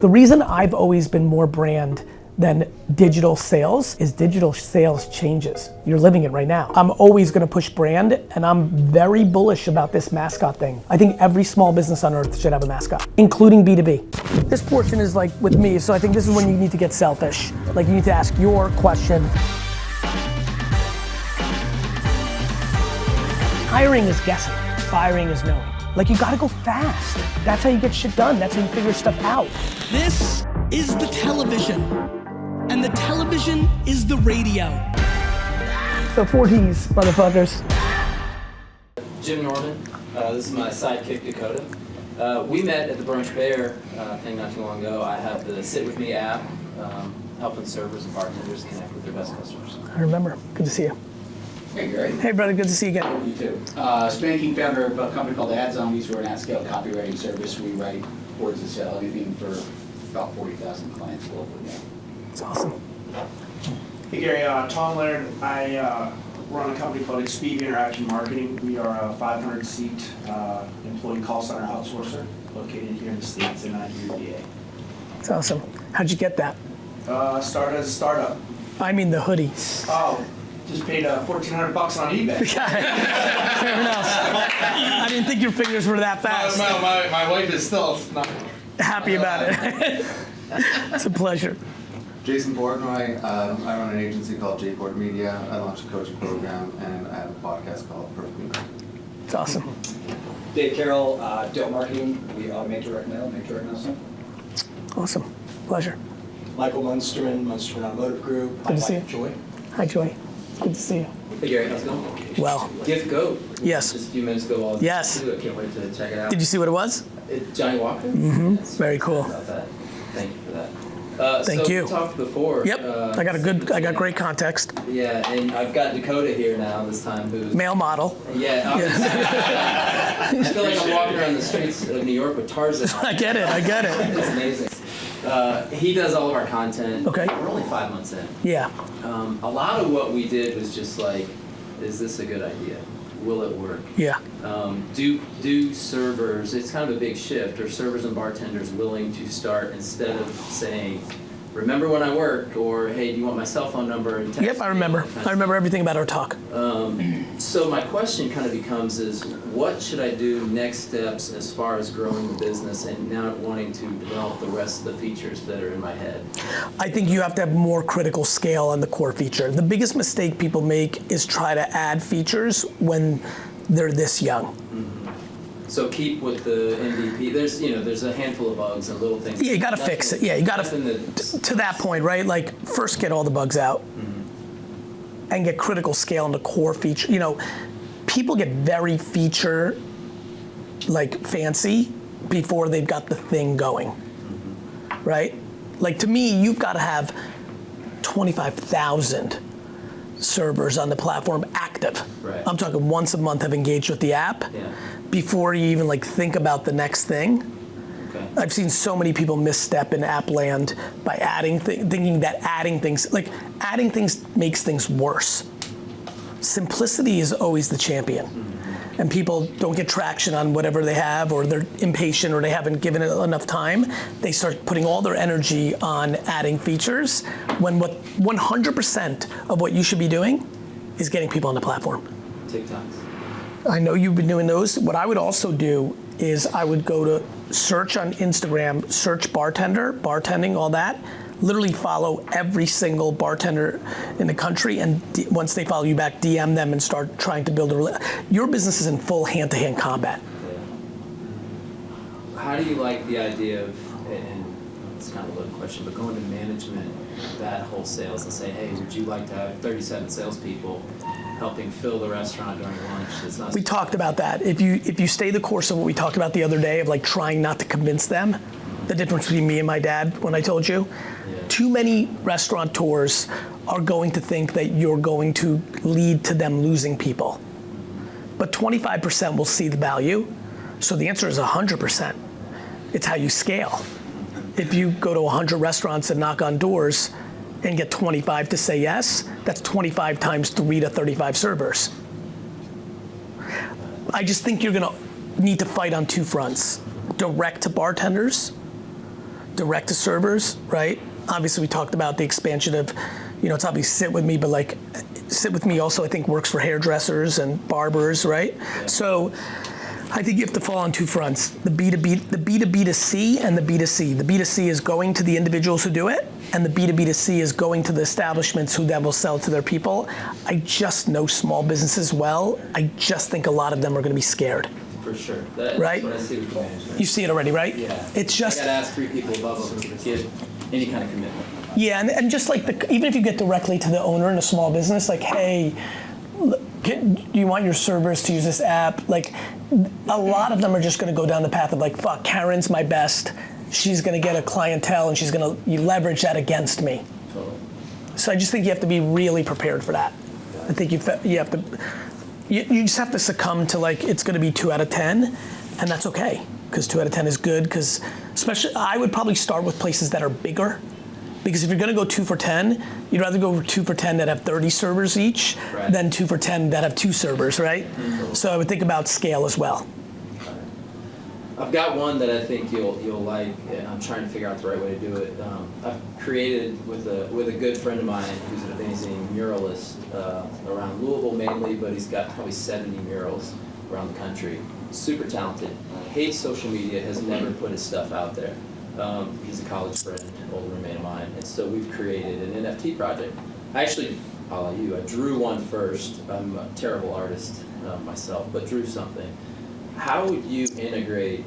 The reason I've always been more brand than digital sales is digital sales changes. You're living it right now. I'm always gonna push brand, and I'm very bullish about this mascot thing. I think every small business on earth should have a mascot, including B2B. This portion is like with me, so I think this is when you need to get selfish. Like you need to ask your question. Hiring is guessing, firing is knowing. Like you gotta go fast. That's how you get shit done. That's how you figure stuff out. This is the television, and the television is the radio. So 4Ds, motherfuckers. Jim Norman, this is my sidekick Dakota. We met at the Brunch Bear thing not too long ago. I have the Sit With Me app, helping servers and bartenders connect with their best customers. I remember, good to see you. Hey, Gary. Hey brother, good to see you again. You too. Spanking founder of a company called Ad Zombies. We're an at-scale copywriting service. We write words that sell anything for about 40,000 clients globally now. It's awesome. Hey Gary, Tom Laird. I run a company called Speed Interaction Marketing. We are a 500-seat employee call center outsourcer located here in the States and here in VA. It's awesome. How'd you get that? Started as a startup. I mean the hoodie. Oh, just paid $1,400 on eBay. Fair enough. I didn't think your fingers were that fast. My wife is still not happy about it. It's a pleasure. Jason Portnoy. I run an agency called JPort Media. I launched a coaching program, and I have a podcast called Perfectly Made. It's awesome. Dave Carroll, Dale Marketing. We automate direct mail, make direct mail. Awesome. Pleasure. Michael Munsterman, Munsterman Automotive Group. Good to see you. Joy. Hi, Joy. Good to see you. Hey Gary, how's it going? Well. Gift Goat. Yes. Just a few minutes ago. Yes. I can't wait to check it out. Did you see what it was? Johnny Walker? Mm-hmm. Yes. Very cool. About that. Thank you for that. Thank so you. We talked before. Yep. I got great context. Yeah, and I've got Dakota here now this time, who's male model. Yeah. I feel like I'm walking around the streets of New York with Tarzan. I get it. It's amazing. He does all of our content. Okay. We're only 5 months in. Yeah. A lot of what we did was just like, is this a good idea? Will it work? Yeah. Do servers, it's kind of a big shift, are servers and bartenders willing to start instead of saying, remember when I worked, or hey, do you want my cell phone number? And text Yep, I me? remember. I remember everything about our talk. So my question kind of becomes is, what should I do next steps as far as growing the business and now wanting to develop the rest of the features that are in my head? I think you have to have more critical scale on the core feature. The biggest mistake people make is try to add features when they're this young. Mm-hmm. So keep with the MVP. There's a handful of bugs and little things. Yeah, you got to fix it. Yeah, you got to that point, right? Like first get all the bugs out. Mm-hmm. And get critical scale on the core feature. You know, people get very feature like fancy before they've got the thing going, right? Like to me, you've got to have 25,000 servers on the platform active. Right. I'm talking once a month have engaged with the app before you even like think about the next thing. Okay. I've seen so many people misstep in app land by adding thinking that adding things makes things worse. Simplicity is always the champion. Mm-hmm. And people don't get traction on whatever they have, or they're impatient, or they haven't given it enough time. They start putting all their energy on adding features when what 100% of what you should be doing is getting people on the platform. TikToks. I know you've been doing those. What I would also do is I would go to search on Instagram, search bartending, all that. Literally follow every single bartender in the country, and once they follow you back, DM them and start trying to build a relationship. Your business is in full hand-to-hand combat. Yeah. How do you like the idea of, and it's kind of a loaded question, but going to management, that whole sales and say, hey, would you like to have 37 salespeople helping fill the restaurant during lunch? We talked about that. If you stay the course of what we talked about the other day of like trying not to convince them, the difference between me and my dad when I told you, too many restaurateurs are going to think that you're going to lead to them losing people. But 25% will see the value. So the answer is 100%. It's how you scale. If you go to 100 restaurants and knock on doors and get 25 to say yes, that's 25 times 3 to 35 servers. I just think you're gonna need to fight on two fronts. Direct to bartenders direct to servers, right? Obviously, we talked about the expansion of, it's obviously Sit With Me, but like Sit With Me also I think works for hairdressers and barbers, right? Yeah. So I think you have to fall on two fronts, the B2B2C and the B2C. The B2C is going to the individuals who do it, and the B2B2C is going to the establishments who then will sell to their people. I just know small businesses well. I just think a lot of them are gonna be scared. For sure. Right? That's what I see with management. You see it already, right? Yeah. It's just, I gotta ask 3 people above them to get any kind of commitment. yeah, and just like, even if you get directly to the owner in a small business, like, hey, do you want your servers to use this app? Like, a lot of them are just gonna go down the path of like, fuck, Karen's my best. She's gonna get a clientele and she's gonna leverage that against me. Totally. So I just think you have to be really prepared for that. I think you have to, you just have to succumb to like, it's gonna be 2 out of 10, and that's okay, because 2 out of 10 is good, because especially, I would probably start with places that are bigger, because if you're gonna go 2 for 10, you'd rather go 2 for 10 that have 30 servers each, Right. than 2 for 10 that have 2 servers, right? Mm-hmm. So I would think about scale as well. I've got one that I think you'll like, and I'm trying to figure out the right way to do it. I've created with a good friend of mine who's an amazing muralist around Louisville mainly, but he's got probably 70 murals around the country. Super talented, hates social media, has never put his stuff out there. He's a college friend, older roommate of mine, and so we've created an NFT project. I actually, a la you, I drew one first. I'm a terrible artist myself, but drew something. How would you integrate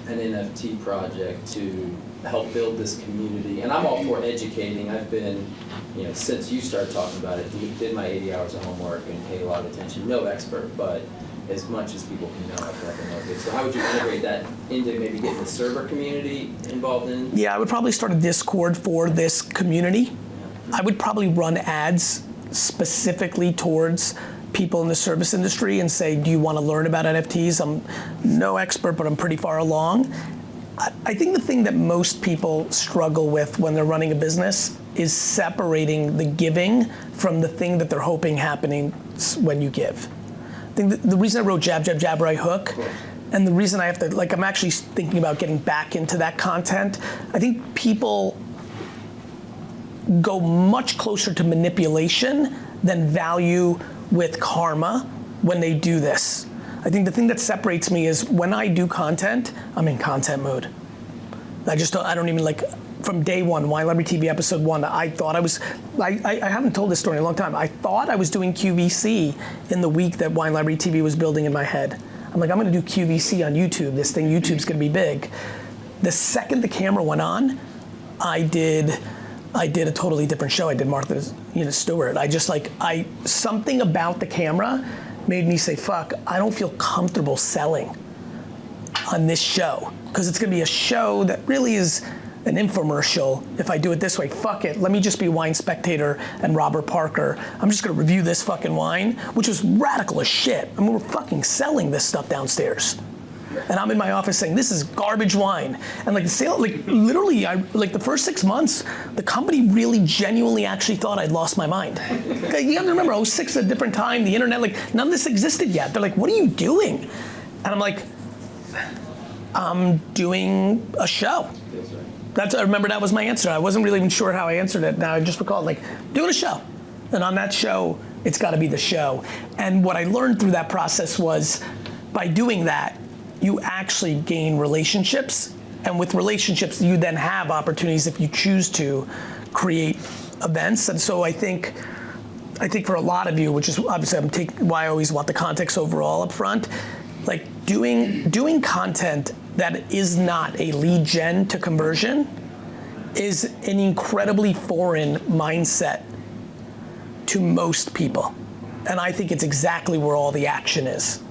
an NFT project to help build this community? And I'm all for educating. I've been, since you started talking about it, did my 80 hours of homework and paid a lot of attention. No expert, but as much as people can know, I feel like I know it. So how would you integrate that into maybe getting the server community involved in? Yeah, I would probably start a Discord for this community. I would probably run ads specifically towards people in the service industry and say, do you want to learn about NFTs? I'm no expert, but I'm pretty far along. I think the thing that most people struggle with when they're running a business is separating the giving from the thing that they're hoping happening when you give. I think the reason I wrote Jab, Jab, Jab, Right Hook, and the reason I have to, like, I'm actually thinking about getting back into that content. I think people go much closer to manipulation than value with karma when they do this. I think the thing that separates me is when I do content, I'm in content mode. I don't even like, from day one, Wine Library TV episode 1, I thought I haven't told this story in a long time. I thought I was doing QVC in the week that Wine Library TV was building in my head. I'm like, I'm gonna do QVC on YouTube. YouTube's gonna be big. The second the camera went on, I did a totally different show. I did Martha Stewart. Something about the camera made me say, fuck, I don't feel comfortable selling on this show, because it's gonna be a show that really is an infomercial. If I do it this way, fuck it, let me just be Wine Spectator and Robert Parker. I'm just gonna review this fucking wine, which was radical as shit. I mean, we're fucking selling this stuff downstairs. And I'm in my office saying, this is garbage wine. And like the sale, like literally, the first 6 months, the company really genuinely actually thought I'd lost my mind. Okay, you have to remember, I was 6 at a different time, the internet, like none of this existed yet. They're like, what are you doing? And I'm like, I'm doing a show. I remember that was my answer. I wasn't really even sure how I answered it. Now I just recalled, like, doing a show. And on that show, it's gotta be the show. And what I learned through that process was, by doing that, you actually gain relationships, and with relationships, you then have opportunities, if you choose to, create events. And so I think for a lot of you, which is obviously why I always want the context overall up front, like doing content that is not a lead gen to conversion is an incredibly foreign mindset to most people. And I think it's exactly where all the action is.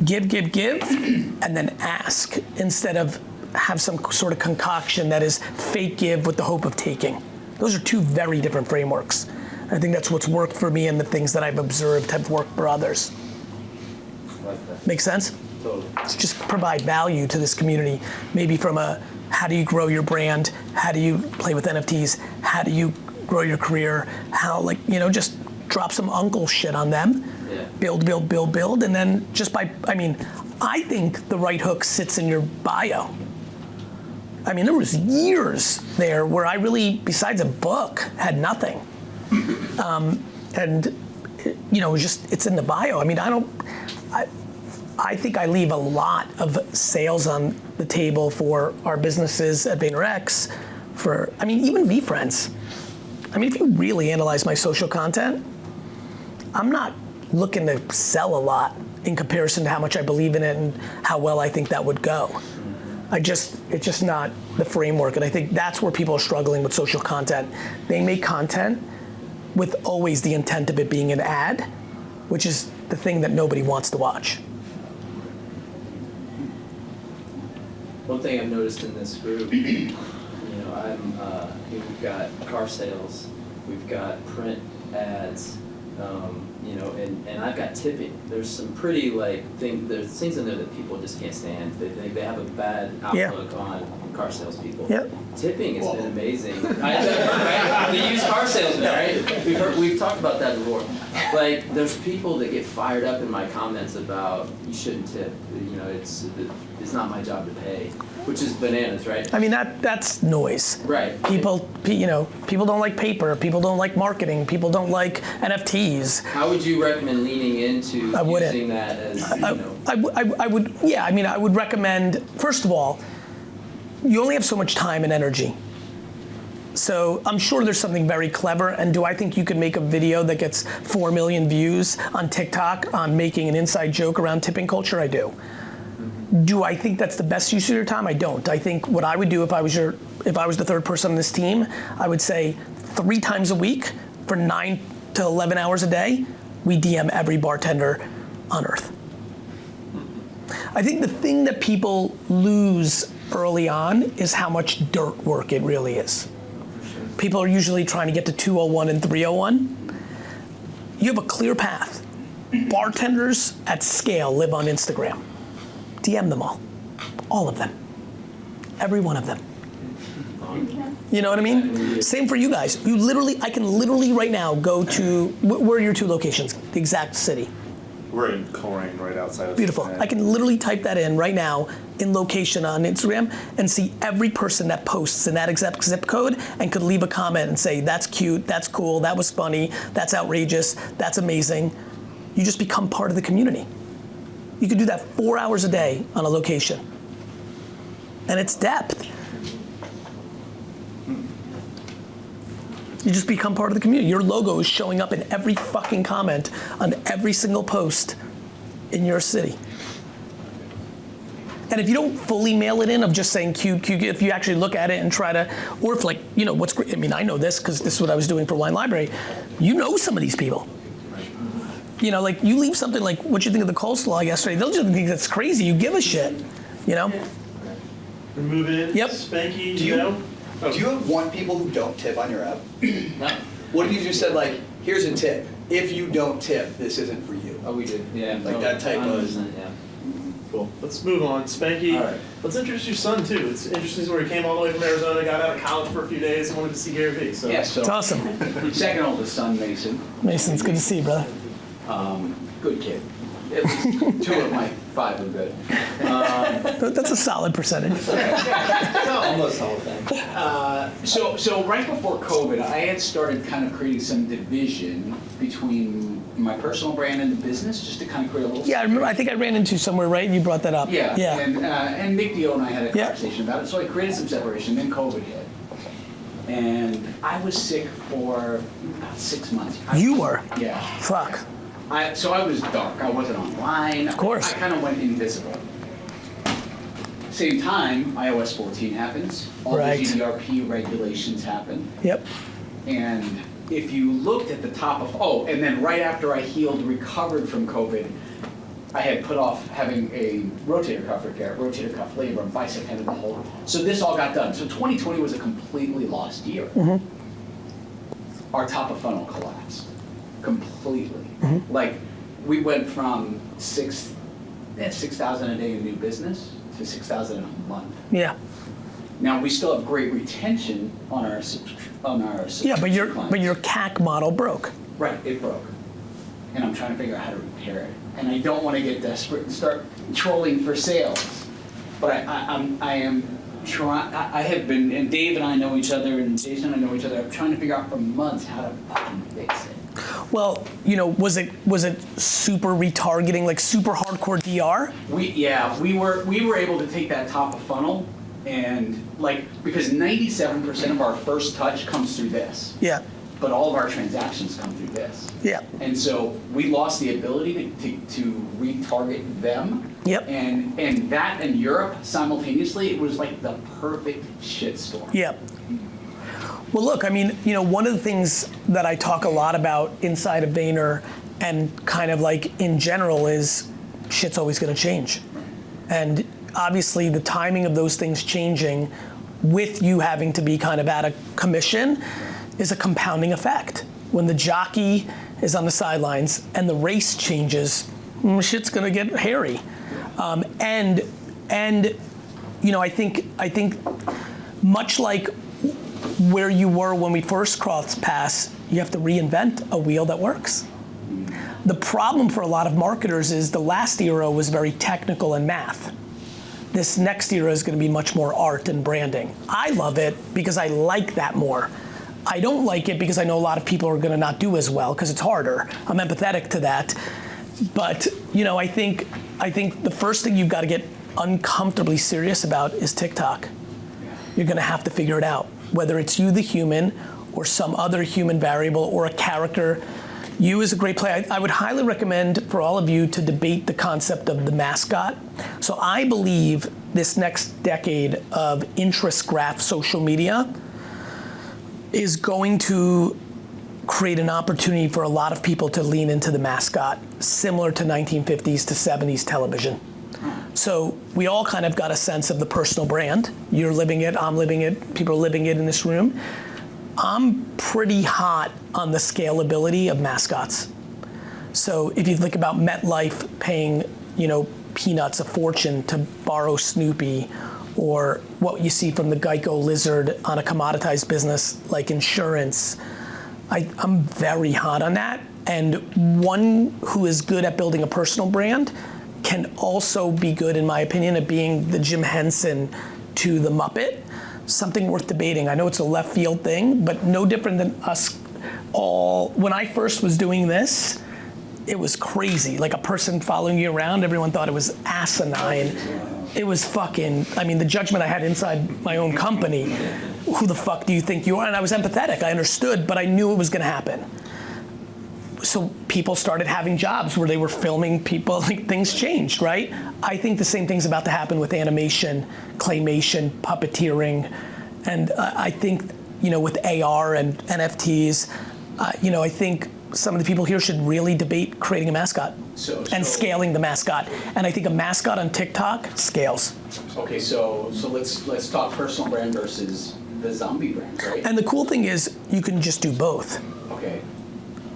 Give, and then ask, instead of have some sort of concoction that is fake give with the hope of taking. Those are two very different frameworks. I think that's what's worked for me, and the things that I've observed have worked for others. Like that. Make sense? Totally. It's just provide value to this community, maybe from how do you grow your brand, how do you play with NFTs, how do you grow your career, just drop some uncle shit on them. Yeah. Build, and then I think the right hook sits in your bio. I mean, there was years there where I really, besides a book, had nothing. And you know, it's in the bio. I mean, I think I leave a lot of sales on the table for our businesses at VaynerX, I mean, even VeeFriends. I mean, if you really analyze my social content, I'm not looking to sell a lot in comparison to how much I believe in it and how well I think that would go. It's just not the framework, and I think that's where people are struggling with social content. They make content with always the intent of it being an ad, which is the thing that nobody wants to watch. One thing I've noticed in this group, you know, we've got car sales, we've got print ads, you know, and I've got tipping. There's some pretty there's things in there that people just can't stand. They have a bad outlook on car salespeople. Yep. Tipping has been amazing. The used car salesman, right? We've talked about that before. Like, there's people that get fired up in my comments about you shouldn't tip. You know, it's not my job to pay, which is bananas, right? I mean, that's noise. Right. People don't like paper. People don't like marketing. People don't like NFTs. How would you recommend leaning into using that as, you know? I would recommend, first of all, you only have so much time and energy. So I'm sure there's something very clever, and do I think you can make a video that gets 4 million views on TikTok on making an inside joke around tipping culture? I do. Do I think that's the best use of your time? I don't. I think what I would do if I was the third person on this team, I would say 3 times a week for 9 to 11 hours a day, we DM every bartender on earth. I think the thing that people lose early on is how much dirt work it really is. People are usually trying to get to 201 and 301. You have a clear path. Bartenders at scale live on Instagram. DM them all of them, every one of them. You know what I mean? Same for you guys. I can literally right now go to, where are your 2 locations? The exact city. We're in Coleraine, right outside of Beautiful. Cincinnati. I can literally type that in right now in location on Instagram and see every person that posts in that exact zip code and could leave a comment and say, that's cute, that's cool, that was funny, that's outrageous, that's amazing. You just become part of the community. You could do that 4 hours a day on a location. And it's depth. You just become part of the community. Your logo is showing up in every fucking comment on every single post in your city. And if you don't fully mail it in of just saying cute, if you actually look at it and try to, or if what's great, I mean, I know this because this is what I was doing for Wine Library. You know some of these people. You know, like you leave something like, what you think of the coleslaw yesterday, they'll just think that's crazy, you give a shit, you know? Remove it. Yep. Spanky, Do you want people who don't tip on your app? No. What if you just said like, here's a tip. If you don't tip, this isn't for you. Oh, we did. Yeah. Like that type of- 100%, yeah. Cool. Let's move on. Spanky, All right. let's introduce your son too. It's interesting where he came all the way from Arizona, got out of college for a few days, and wanted to see GaryVee. So Yeah, so It's awesome. second oldest son, Mason, Mason, it's good to see you, brother. good kid. At least 2 of my 5 are good. That's a solid percentage. Almost the whole thing. So right before COVID, I had started kind of creating some division between my personal brand and the business, just to kind of create a little. Yeah, I remember, I think I ran into somewhere, right? You brought that up. Yeah. Yeah. And Nick Dio and I had a Yeah. conversation about it. So I created some separation. Then COVID hit, and I was sick for about 6 months. You were? Yeah. Fuck. So I was dark. I wasn't online. Of course. I kind of went invisible. Same time, iOS 14 happens. All Right. the GDPR regulations happen. Yep. And if you looked at the top of, and then right after I recovered from COVID, I had put off having a rotator cuff repair, rotator cuff labor, and bicep tendon hold. So this all got done. So 2020 was a completely lost year. Mm-hmm. Our top of funnel collapsed completely. Like we went from 6,000 a day in new business to 6,000 a month. Yeah. Now we still have great retention on our Yeah, but your clients. CAC model broke. Right, it broke, and I'm trying to figure out how to repair it. And I don't want to get desperate and start trolling for sales, but I am I have been, and Dave and I know each other, and Jason and I know each other. I'm trying to figure out for months how to fucking fix it. Well, was it super retargeting, like super hardcore DR? We were able to take that top of funnel and because 97% of our first touch comes through this. Yeah. But all of our transactions come through this. Yeah. And so we lost the ability to retarget them. Yep. And that in Europe simultaneously, it was like the perfect shitstorm. Yep. Well, look, I mean, one of the things that I talk a lot about inside of Vayner and kind of like in general is shit's always going to change. And obviously the timing of those things changing with you having to be kind of at a commission is a compounding effect. When the jockey is on the sidelines and the race changes, shit's going to get hairy. And I think much like where you were when we first crossed paths, you have to reinvent a wheel that works. The problem for a lot of marketers is the last era was very technical and math. This next era is going to be much more art and branding. I love it because I like that more. I don't like it because I know a lot of people are going to not do as well because it's harder. I'm empathetic to that. But I think the first thing you've got to get uncomfortably serious about is TikTok. You're going to have to figure it out, whether it's you, the human, or some other human variable or a character. You is a great play. I would highly recommend for all of you to debate the concept of the mascot. So I believe this next decade of interest graph social media is going to create an opportunity for a lot of people to lean into the mascot, similar to 1950s to 70s television. So we all kind of got a sense of the personal brand. You're living it, I'm living it, people are living it in this room. I'm pretty hot on the scalability of mascots. So if you think about MetLife paying, Peanuts a fortune to borrow Snoopy, or what you see from the Geico lizard on a commoditized business like insurance, I'm very hot on that. And one who is good at building a personal brand can also be good, in my opinion, at being the Jim Henson to the Muppet. Something worth debating. I know it's a left field thing, but no different than us all. When I first was doing this, it was crazy. Like a person following you around, everyone thought it was asinine. It was the judgment I had inside my own company. Who the fuck do you think you are? And I was empathetic, I understood, but I knew it was gonna happen. So people started having jobs where they were filming people, things changed, right? I think the same thing's about to happen with animation, claymation, puppeteering, and I think, with AR and NFTs, I think some of the people here should really debate creating a mascot and scaling the mascot. And I think a mascot on TikTok scales. Okay, so let's talk personal brand versus the zombie brand, right? And the cool thing is you can just do both. Okay.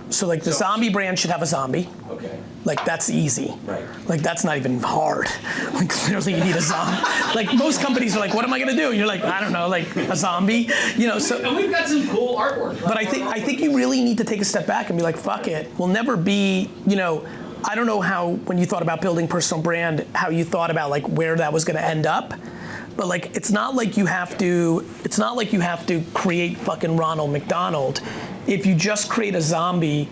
So the zombie brand should have a zombie. Okay. That's easy. Right. That's not even hard. Clearly you need a zombie. Most companies are like, what am I gonna do? And you're like, I don't know, a zombie. So. And we've got some cool artwork. But I think you really need to take a step back and be like, fuck it. We'll never be, I don't know how, when you thought about building personal brand, how you thought about where that was gonna end up. But it's not like you have to create fucking Ronald McDonald. If you just create a zombie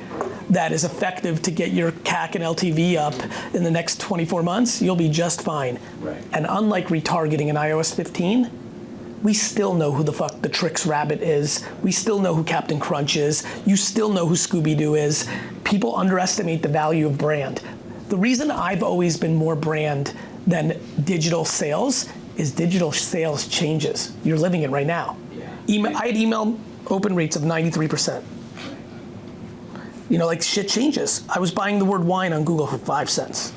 that is effective to get your CAC and LTV up in the next 24 months, you'll be just fine. Right. And unlike retargeting in iOS 15, we still know who the fuck the Trix Rabbit is. We still know who Captain Crunch is. You still know who Scooby-Doo is. People underestimate the value of brand. The reason I've always been more brand than digital sales is digital sales changes. You're living it right now. Yeah. I had email open rates of 93%. Shit changes. I was buying the word wine on Google for 5 cents.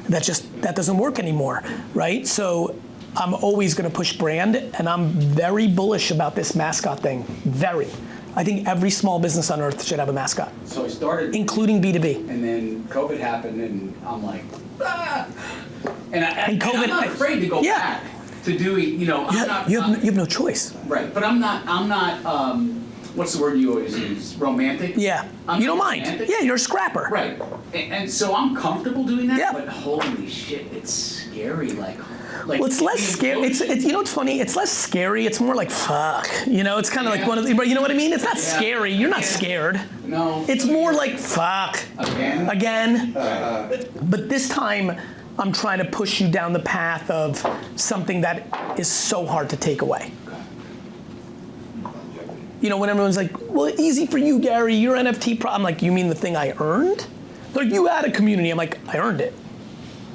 That doesn't work anymore, right? So I'm always gonna push brand, and I'm very bullish about this mascot thing, very. I think every small business on earth should have a mascot. So I started. Including B2B. And then COVID happened, and I'm like, ah! And I'm not afraid to go back to doing, you have no choice. Right, but I'm not, what's the word you always use? Romantic? Yeah, you don't mind. Romantic. Yeah, you're a scrapper. Right, and so I'm comfortable doing that, Yeah. but holy shit, it's scary, Like, Well, it's less scary. It's you know what's funny? It's less scary. It's more like fuck. You know, it's kind of like one of the. But you know what I mean? It's not scary. You're not scared. No. It's more like fuck. Again? But this time, I'm trying to push you down the path of something that is so hard to take away. You know, when everyone's like, well, easy for you, Gary, your NFT I'm like, you mean the thing I earned? They're like, you had a community. I'm like, I earned it.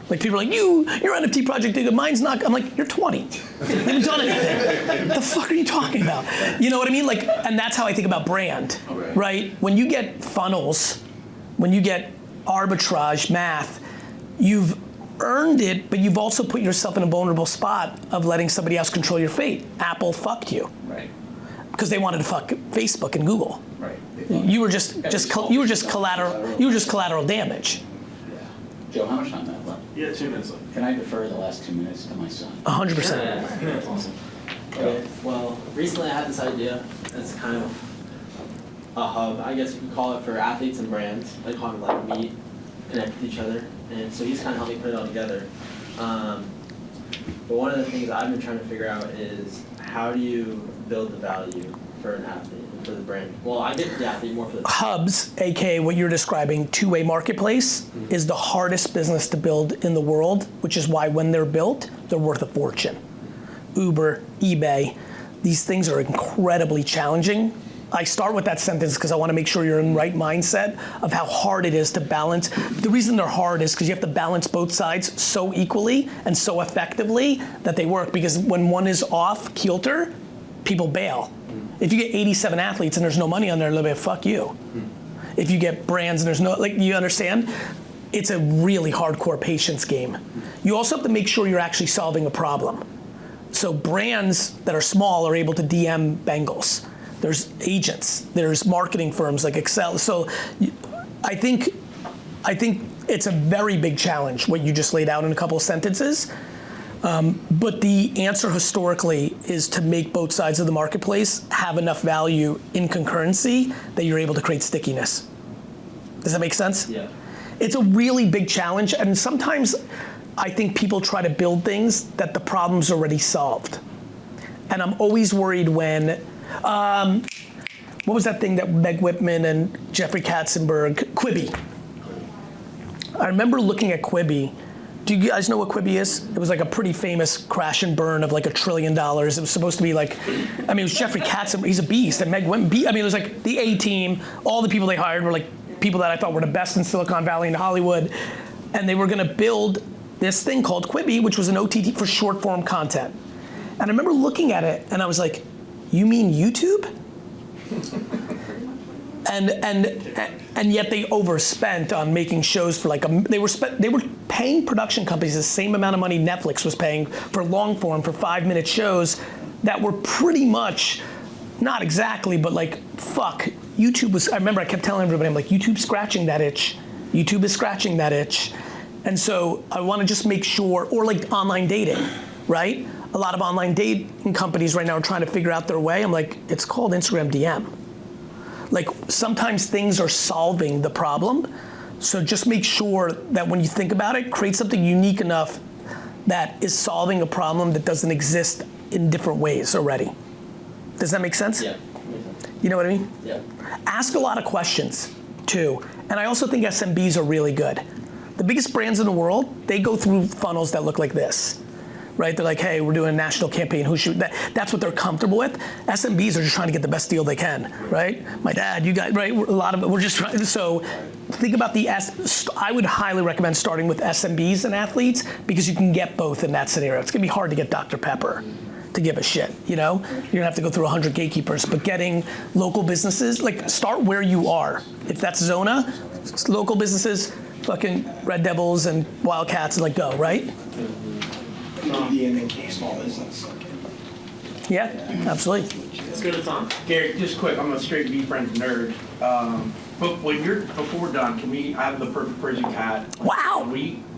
Like, people are like, your NFT project did good, mine's not. I'm like, you're 20. You haven't done anything. What the fuck are you talking about? You know what I mean? Like, and that's how I think about brand, right? When you get funnels, when you get arbitrage math, you've earned it, but you've also put yourself in a vulnerable spot of letting somebody else control your fate. Apple fucked you. Right. Because they wanted to fuck Facebook and Google. Right. You were just collateral damage. Yeah. Joe, how much time do I have left? Yeah, 2 minutes left. Can I defer the last 2 minutes to my son? 100%. That's awesome. Okay, well, recently I had this idea. It's kind of a hub, I guess you could call it, for athletes and brands. They call it like meet, connect with each other. And so he's kind of helped me put it all together. But one of the things I've been trying to figure out is how do you build the value for an athlete and for the brand? Well, I get the athlete more for the Hubs, aka what you're describing, two-way marketplace, is the hardest business to build in the world, which is why when they're built, they're worth a fortune. Uber, eBay, these things are incredibly challenging. I start with that sentence because I want to make sure you're in the right mindset of how hard it is to balance. The reason they're hard is because you have to balance both sides so equally and so effectively that they work, because when one is off kilter, people bail. If you get 87 athletes and there's no money on there, they'll be like, fuck you. If you get brands and there's no, like, you understand? It's a really hardcore patience game. You also have to make sure you're actually solving a problem. So brands that are small are able to DM Bengals. There's agents, there's marketing firms like Excel. So I think it's a very big challenge, what you just laid out in a couple of sentences. But the answer historically is to make both sides of the marketplace have enough value in concurrency that you're able to create stickiness. Does that make sense? Yeah. It's a really big challenge, and sometimes I think people try to build things that the problem's already solved. And I'm always worried when, what was that thing that Meg Whitman and Jeffrey Katzenberg, Quibi. I remember looking at Quibi. Do you guys know what Quibi is? It was like a pretty famous crash and burn of like $1 trillion. It was supposed to be like, I mean, it was Jeffrey Katzenberg, he's a beast, and Meg Whitman, I mean, it was like the A-team, all the people they hired were like people that I thought were the best in Silicon Valley and Hollywood, and they were gonna build this thing called Quibi, which was an OTT for short form content. And I remember looking at it and I was like, you mean YouTube? And yet they overspent on making shows for like, they were paying production companies the same amount of money Netflix was paying for long form, for 5-minute shows that were pretty much, not exactly, but like, fuck, YouTube was, I remember I kept telling everybody, I'm like, YouTube's scratching that itch. YouTube is scratching that itch. And so I want to just make sure, or like online dating, right? A lot of online dating companies right now are trying to figure out their way. I'm like, it's called Instagram DM. Like, sometimes things are solving the problem. So just make sure that when you think about it, create something unique enough that is solving a problem that doesn't exist in different ways already. Does that make sense? Yeah. You know what I mean? Yeah. Ask a lot of questions too. And I also think SMBs are really good. The biggest brands in the world, they go through funnels that look like this, right? They're like, hey, we're doing a national campaign, who should, that's what they're comfortable with. SMBs are just trying to get the best deal they can, right? My dad, you guys, right? A lot of it, we're just trying, so think about I would highly recommend starting with SMBs and athletes because you can get both in that scenario. It's gonna be hard to get Dr. Pepper to give a shit, you know? You're gonna have to go through 100 gatekeepers, but getting local businesses, like start where you are. If that's Zona, local businesses, fucking Red Devils and Wildcats, like go, right? B2B and then small business. Yeah, absolutely. Let's go to Tom. Gary, just quick, I'm a straight VeeFriends nerd. But before we're done, I have the perfect Persian cat. Wow.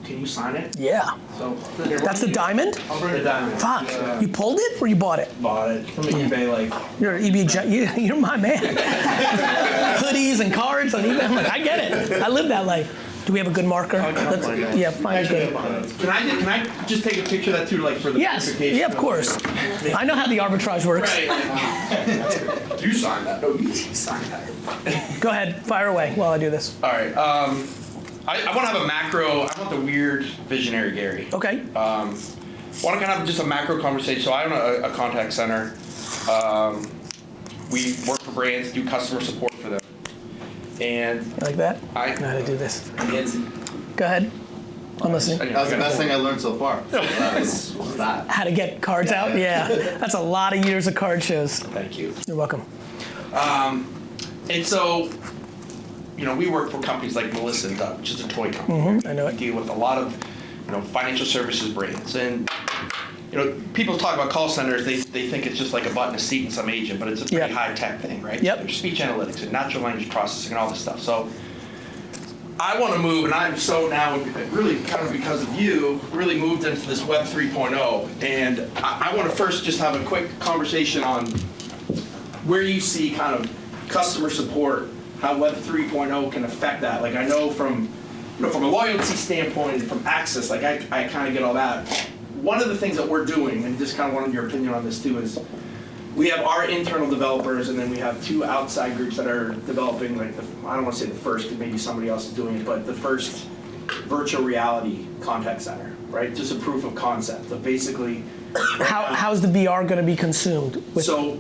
Can you sign it? Yeah. So That's the diamond? I'll bring the diamond. Fuck, you pulled it or you bought it? Bought it from eBay, like. You're an eBay, you're my man. Hoodies and cards on eBay, I'm like, I get it. I live that life. Do we have a good marker? Let's, yeah, find good. Can I just take a picture of that too, like for the Yes, verification? yeah, of course. I know how the arbitrage works. Right. You signed that. No, you signed that. Go ahead, fire away while I do this. All right. I want to have a macro. I want the weird visionary Gary. Okay. Want to kind of have just a macro conversation. So I own a contact center. We work for brands, do customer support for them. And You like that? I know how to do this. It's, Go ahead. I'm listening. That was the best thing I learned so far. So was that. How to get cards out? Yeah. That's a lot of years of card shows. Thank you. You're welcome. And so, we work for companies like Melissa & Doug, which is a toy company. I know it. We deal with a lot of, financial services brands. And, people talk about call centers, they think it's just like a button, a seat, and some agent, but it's a pretty high-tech thing, right? Yep. There's speech analytics and natural language processing and all this stuff. So I want to move, and I'm so now, really kind of because of you, really moved into this Web 3.0. And I want to first just have a quick conversation on where you see kind of customer support, how Web 3.0 can affect that. Like I know from a loyalty standpoint and from access, like I kind of get all that. One of the things that we're doing, and just kind of wanted your opinion on this too, is we have our internal developers, and then we have 2 outside groups that are developing, like I don't want to say the first, because maybe somebody else is doing it, but the first virtual reality contact center, right? Just a proof of concept of basically. How's the VR going to be consumed?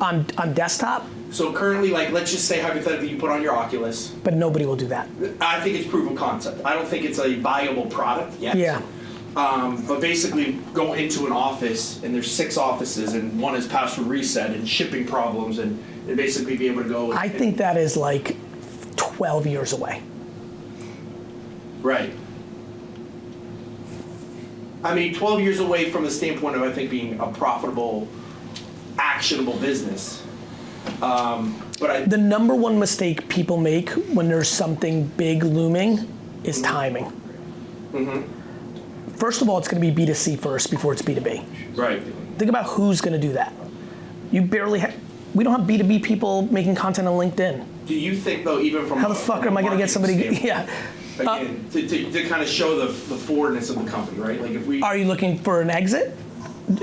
On desktop? So currently, like let's just say hypothetically, you put on your Oculus. But nobody will do that. I think it's proof of concept. I don't think it's a viable product yet. Yeah. But basically, go into an office, and there's 6 offices, and one is password reset and shipping problems, and basically be able to go. I think that is like 12 years away. Right. I mean, 12 years away from the standpoint of, I think, being a profitable, actionable business. The number one mistake people make when there's something big looming is timing. First of all, it's going to be B2C first before it's B2B. Right. Think about who's going to do that. We don't have B2B people making content on LinkedIn. Do you think, though, even from how the fuck am I going to get somebody? Yeah. Again, to kind of show the forwardness of the company, right? Like if we. Are you looking for an exit?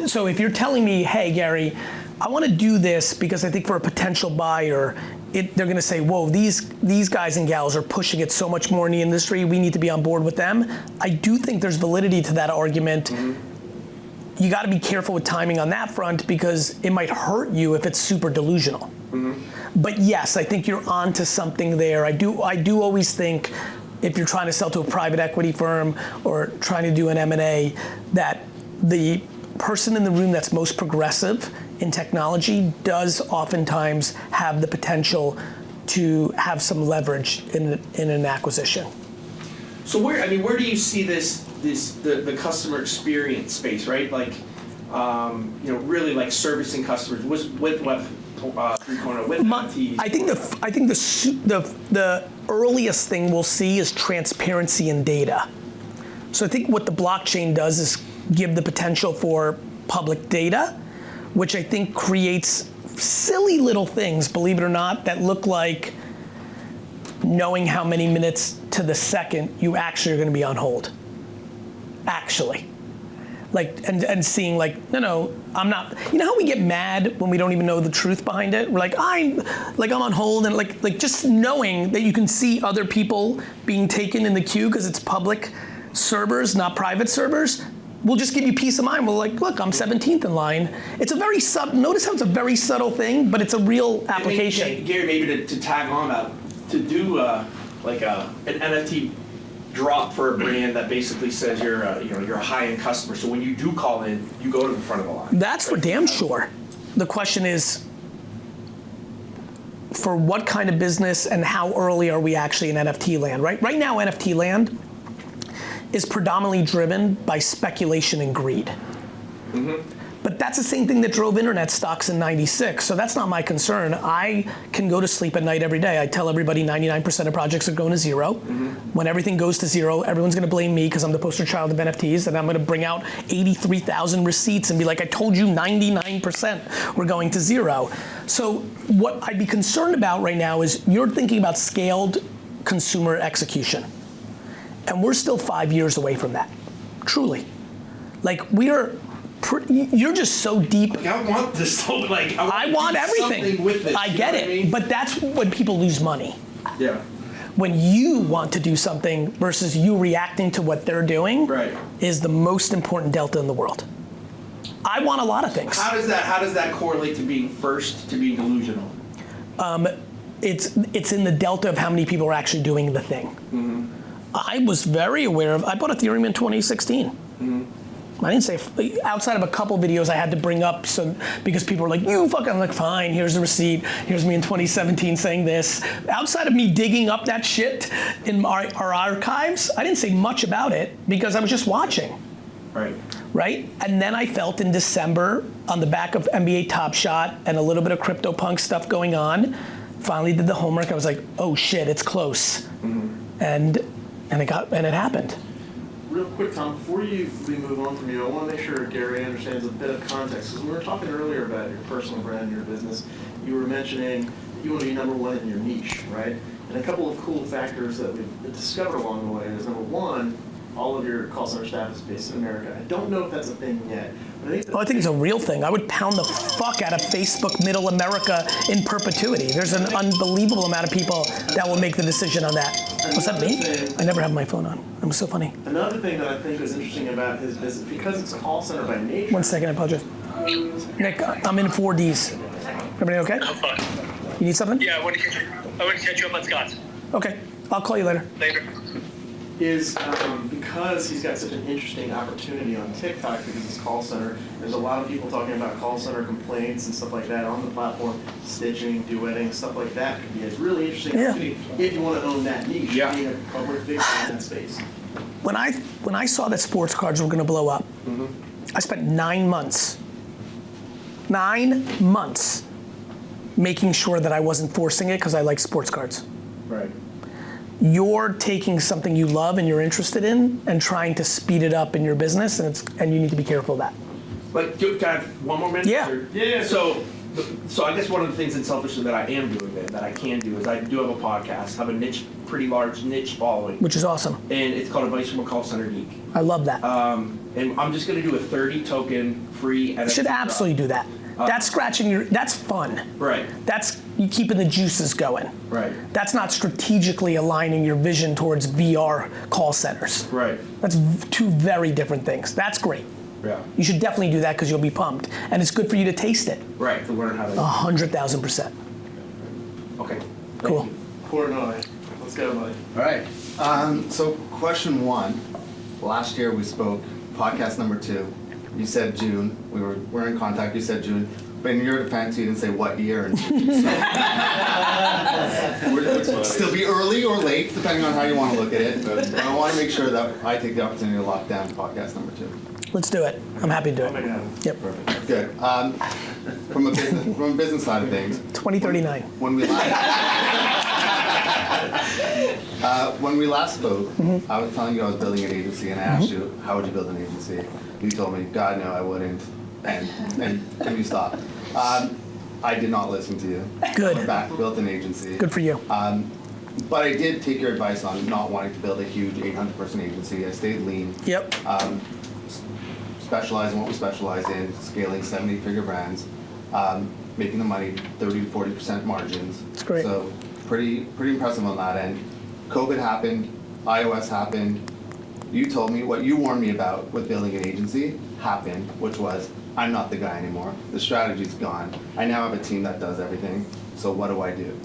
So if you're telling me, hey, Gary, I want to do this because I think for a potential buyer, they're going to say, whoa, these guys and gals are pushing it so much more in the industry, we need to be on board with them. I do think there's validity to that argument. You got to be careful with timing on that front because it might hurt you if it's super delusional. But yes, I think you're onto something there. I do always think if you're trying to sell to a private equity firm or trying to do an M&A, that the person in the room that's most progressive in technology does oftentimes have the potential to have some leverage in an acquisition. So where do you see the customer experience space, right? Like, really like servicing customers with Web 3.0, with NFTs. I think the earliest thing we'll see is transparency in data. So I think what the blockchain does is give the potential for public data, which I think creates silly little things, believe it or not, that look like knowing how many minutes to the second you actually are going to be on hold. Actually. Like, and seeing like, no, I'm not. You know how we get mad when we don't even know the truth behind it? We're like, I'm on hold, and like just knowing that you can see other people being taken in the queue because it's public servers, not private servers, will just give you peace of mind. We're like, look, I'm 17th in line. It's a very notice how it's a very subtle thing, but it's a real application. Gary, maybe to tag on that, to do an NFT drop for a brand that basically says you're a high-end customer. So when you do call in, you go to the front of the line. That's for damn sure. The question is, for what kind of business and how early are we actually in NFT land? Right now, NFT land is predominantly driven by speculation and greed. But that's the same thing that drove internet stocks in '96, so that's not my concern. I can go to sleep at night every day. I tell everybody 99% of projects are going to zero. When everything goes to zero, everyone's gonna blame me because I'm the poster child of NFTs, and I'm gonna bring out 83,000 receipts and be like, I told you 99% were going to zero. So what I'd be concerned about right now is you're thinking about scaled consumer execution. And we're still 5 years away from that, truly. Like you're just so deep. Like, I want this, so, like, I want do everything. something with this, I you get know it, what I mean? but that's when people lose money. Yeah. When you want to do something versus you reacting to what they're doing is the most important delta in the world. I want a lot of things. How does that correlate to being first, to being delusional? It's in the delta of how many people are actually doing the thing. Mm-hmm. I was very aware of, I bought Ethereum in 2016. Mm-hmm. I didn't say, outside of a couple videos I had to bring up because people were like, you fucking, I'm like, fine, here's the receipt. Here's me in 2017 saying this. Outside of me digging up that shit in our archives, I didn't say much about it because I was just watching. Right? And then I felt in December on the back of NBA Top Shot and a little bit of CryptoPunk stuff going on, finally did the homework. I was like, oh shit, it's close. Mm-hmm. And it happened. Real quick, Tom, before we move on from you, I want to make sure Gary understands a bit of context. Because we were talking earlier about your personal brand, your business. You were mentioning that you want to be number one in your niche, right? And a couple of cool factors that we've discovered along the way is, number one, all of your call center staff is based in America. I don't know if that's a thing yet. But I think it's a real thing. I would pound the fuck out of Facebook Middle America in perpetuity. There's an unbelievable amount of people that will make the decision on that. Was that me? I never have my phone on. I'm so funny. Another thing that I think is interesting about his business, because it's a call center by nature. 1 second, I apologize. Nick, I'm in 4Ds. Everybody okay? I'm fine. You need something? Yeah, I want to catch you up on Scott's. Okay, I'll call you later. Later. Is because he's got such an interesting opportunity on TikTok because it's call center. There's a lot of people talking about call center complaints and stuff like that on the platform, stitching, duetting, stuff like that could be a really interesting opportunity if you want to own that niche, being a public figure in that space. When I saw that sports cards were going to blow up, I spent 9 months making sure that I wasn't forcing it because I like sports cards. Right. You're taking something you love and you're interested in and trying to speed it up in your business, and you need to be careful of that. Like, can I have one more minute? Yeah. Yeah. So I guess one of the things in selfishly that I am doing that I can do is I do have a podcast, have a pretty large niche following. Which is awesome. And it's called Advice from a Call Center Geek. I love that. And I'm just going to do a 30 token free NFT. You should absolutely do that. That's that's fun. Right. That's you keeping the juices going. Right. That's not strategically aligning your vision towards VR call centers. Right. That's two very different things. That's great. Yeah. You should definitely do that because you'll be pumped. And it's good for you to taste it. Right, to learn how to. 100,000%. Okay. Cool. Portnoy. Let's go, buddy. All right. So question one. Last year we spoke, podcast number 2. You said June. We're in contact. You said June. But in your defense, you didn't say what year. And so would still be early or late, depending on how you want to look at it. But I want to make sure that I take the opportunity to lock down podcast number 2. Let's do it. I'm happy to do it. Yep. Perfect. Good. From a business side of things. 2039. When we last spoke, I was telling you I was building an agency, and I asked you, how would you build an agency? You told me, God, no, I wouldn't. And you stopped. I did not listen to you. Good. Went back, built an agency. Good for you. But I did take your advice on not wanting to build a huge 800-person agency. I stayed lean. Yep. Specialize in what we specialize in, scaling 70-figure brands, making the money 30 to 40% margins. That's great. So pretty impressive on that end. COVID happened, iOS happened. You told me what you warned me about with building an agency happened, which was I'm not the guy anymore. The strategy's gone. I now have a team that does everything. So what do I do?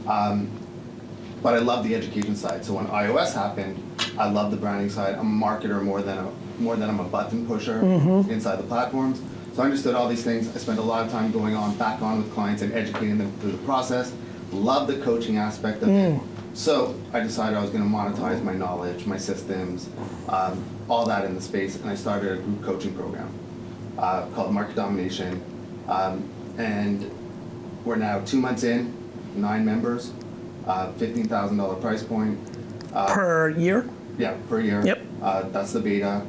But I love the education side. So when iOS happened, I love the branding side. I'm a marketer more than I'm a button pusher inside the platforms. So I understood all these things. I spent a lot of time going back on with clients and educating them through the process. Love the coaching aspect of it. So I decided I was going to monetize my knowledge, my systems, all that in the space, and I started a group coaching program called Market Domination. And we're now 2 months in, 9 members, $15,000 price point. Per year? Yeah, per year. Yep. That's the beta.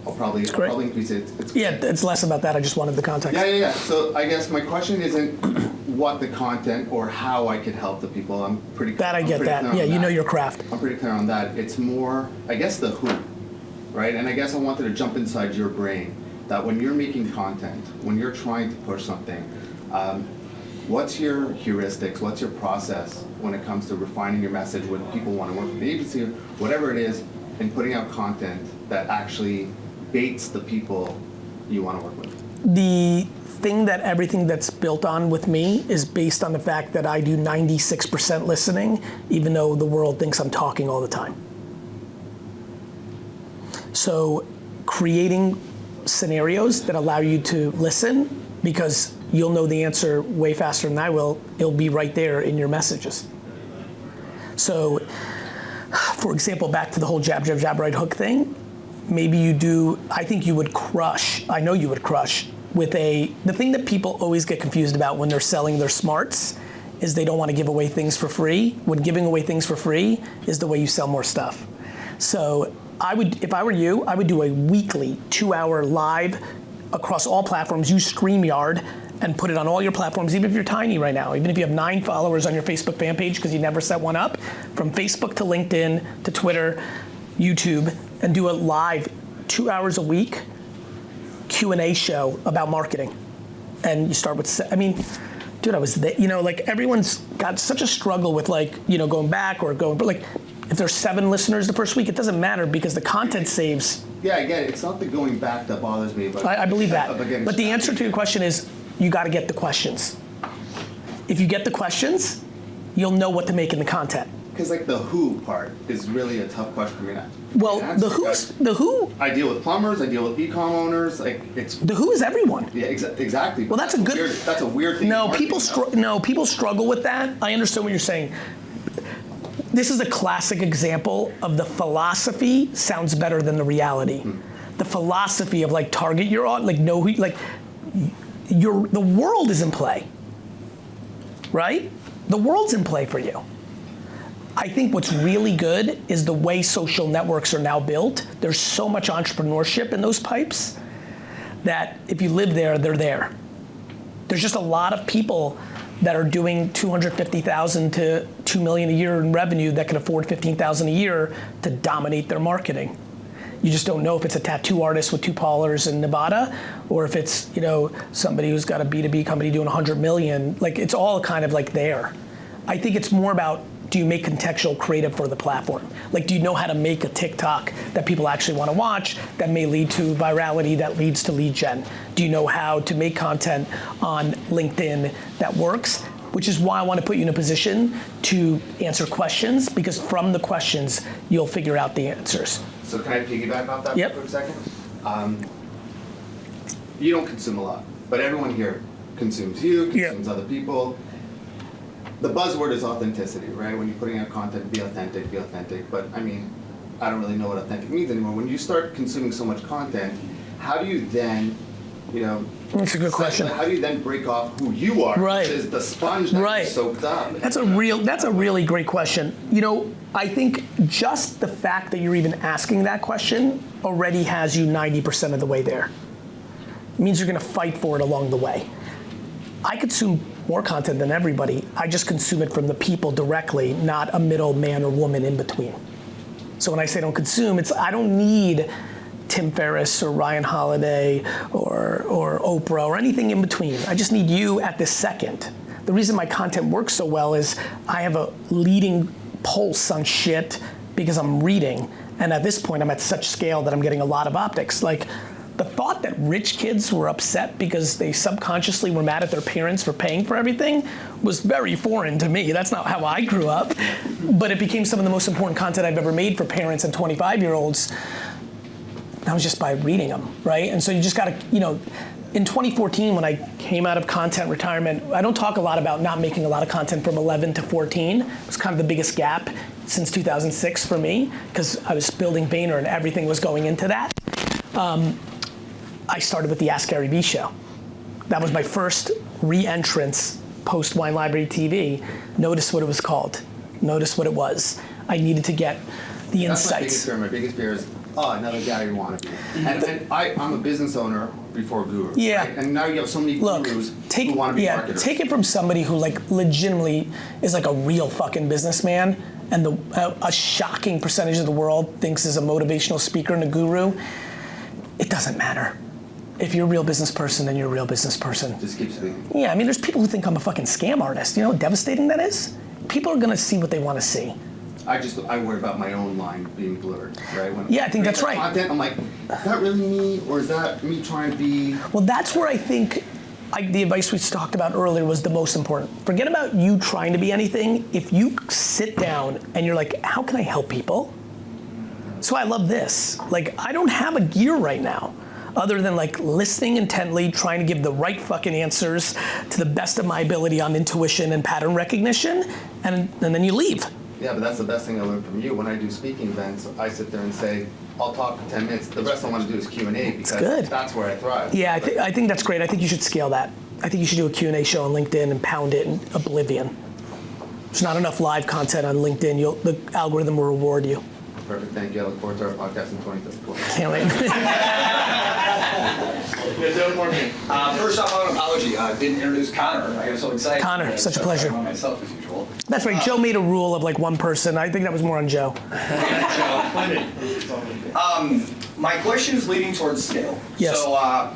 I'll probably increase it. It's less about that. I just wanted the context. Yeah. So I guess my question isn't what the content or how I could help the people. I'm pretty That I I'm get pretty that. clear on Yeah, you know your craft. I'm pretty clear on that. It's more, I guess, the who, right? And I guess I wanted to jump inside your brain that when you're making content, when you're trying to push something, what's your heuristics? What's your process when it comes to refining your message when people want to work with the agency or whatever it is, and putting out content that actually baits the people you want to work with? The thing that everything that's built on with me is based on the fact that I do 96% listening, even though the world thinks I'm talking all the time. So creating scenarios that allow you to listen, because you'll know the answer way faster than I will, it'll be right there in your messages. So, for example, back to the whole jab, jab, jab, right hook thing, maybe you do, I think you would crush, I know you would crush, with the thing that people always get confused about when they're selling their smarts is they don't want to give away things for free, when giving away things for free is the way you sell more stuff. So I would, if I were you, I would do a weekly 2-hour live across all platforms, use StreamYard, and put it on all your platforms, even if you're tiny right now, even if you have 9 followers on your Facebook fan page because you never set one up, from Facebook to LinkedIn to Twitter, YouTube, and do a live 2 hours a week Q&A show about marketing. And you start with, I mean, dude, I was there, you know, like everyone's got such a struggle with like, you know, going back or going, but like, if there's 7 listeners the first week, it doesn't matter because the content saves. Yeah, I get it. It's not the going back that bothers me, but I believe that. But the answer to your question. question is, you got to get the questions. If you get the questions, you'll know what to make in the content. Because like the who part is really a tough question for me now. Well, the who. I deal with plumbers. I deal with e-com owners. Like it's. The who is everyone. Yeah, exactly. Well, that's a good. That's a weird thing. No, people struggle with that. I understand what you're saying. This is a classic example of the philosophy sounds better than the reality. The philosophy of like target your audience, like know who, like the world is in play, right? The world's in play for you. I think what's really good is the way social networks are now built. There's so much entrepreneurship in those pipes that if you live there, they're there. There's just a lot of people that are doing $250,000 to $2 million a year in revenue that can afford $15,000 a year to dominate their marketing. You just don't know if it's a tattoo artist with 2 parlors in Nevada, or if it's, you know, somebody who's got a B2B company doing 100 million. Like, it's all kind of like there. I think it's more about, do you make contextual creative for the platform? Like, do you know how to make a TikTok that people actually want to watch that may lead to virality that leads to lead gen? Do you know how to make content on LinkedIn that works? Which is why I want to put you in a position to answer questions, because from the questions, you'll figure out the answers. So can I piggyback off that Yep. for a second? You don't consume a lot, but everyone here consumes you, consumes other people. The buzzword is authenticity, right? When you're putting out content, be authentic, but I mean, I don't really know what authentic means anymore. When you start consuming so much content, how do you then, you know, That's a good question. How do you then break off who you are, Right. which is the sponge that Right. you soaked up? That's a really great question. You know, I think just the fact that you're even asking that question already has you 90% of the way there. It means you're gonna fight for it along the way. I consume more content than everybody. I just consume it from the people directly, not a middle man or woman in between. So when I say don't consume, it's I don't need Tim Ferriss or Ryan Holiday or Oprah or anything in between. I just need you at this second. The reason my content works so well is I have a leading pulse on shit because I'm reading. And at this point, I'm at such scale that I'm getting a lot of optics. Like, the thought that rich kids were upset because they subconsciously were mad at their parents for paying for everything was very foreign to me. That's not how I grew up. But it became some of the most important content I've ever made for parents and 25-year-olds. That was just by reading them, right? And so you just gotta, you know, in 2014 when I came out of content retirement, I don't talk a lot about not making a lot of content from 11 to 14. It was kind of the biggest gap since 2006 for me, because I was building Vayner and everything was going into that. I started with the Ask GaryVee show. That was my first re-entrance post Wine Library TV. Notice what it was called. Notice what it was. I needed to get the insights. My biggest fear is, oh, another Gary wannabe. And I'm a business owner, before guru. Yeah. Right? And now you have so many gurus who want to be marketers. Take it from somebody who like legitimately is like a real fucking businessman, and a shocking percentage of the world thinks is a motivational speaker and a guru. It doesn't matter. If you're a real business person, then you're a real business person. Just keep speaking. Yeah, I mean, there's people who think I'm a fucking scam artist. You know how devastating that is? People are gonna see what they want to see. I worry about my own line being blurred, right? When Yeah, I think that's right. Content, I'm like, is that really me, or is that me trying to be? Well, that's where I think the advice we talked about earlier was the most important. Forget about you trying to be anything. If you sit down and you're like, how can I help people? So I love this. Like, I don't have a gear right now, other than like listening intently, trying to give the right fucking answers to the best of my ability on intuition and pattern recognition, and then you leave. Yeah, but that's the best thing I learned from you. When I do speaking events, I sit there and say, I'll talk for 10 minutes. The rest I want to do is Q&A because that's where I thrive. Yeah, I think that's great. I think you should scale that. I think you should do a Q&A show on LinkedIn and pound it in oblivion. There's not enough live content on LinkedIn. The algorithm will reward you. Perfect, thank you. I look forward to our podcast in 2024. Can't wait. First off, I want an apology. I didn't introduce Connor. I got so excited. Connor, such a pleasure. Myself as usual. That's right. Joe made a rule of like one person. I think that was more on Joe. My question is leading towards scale. Yes. So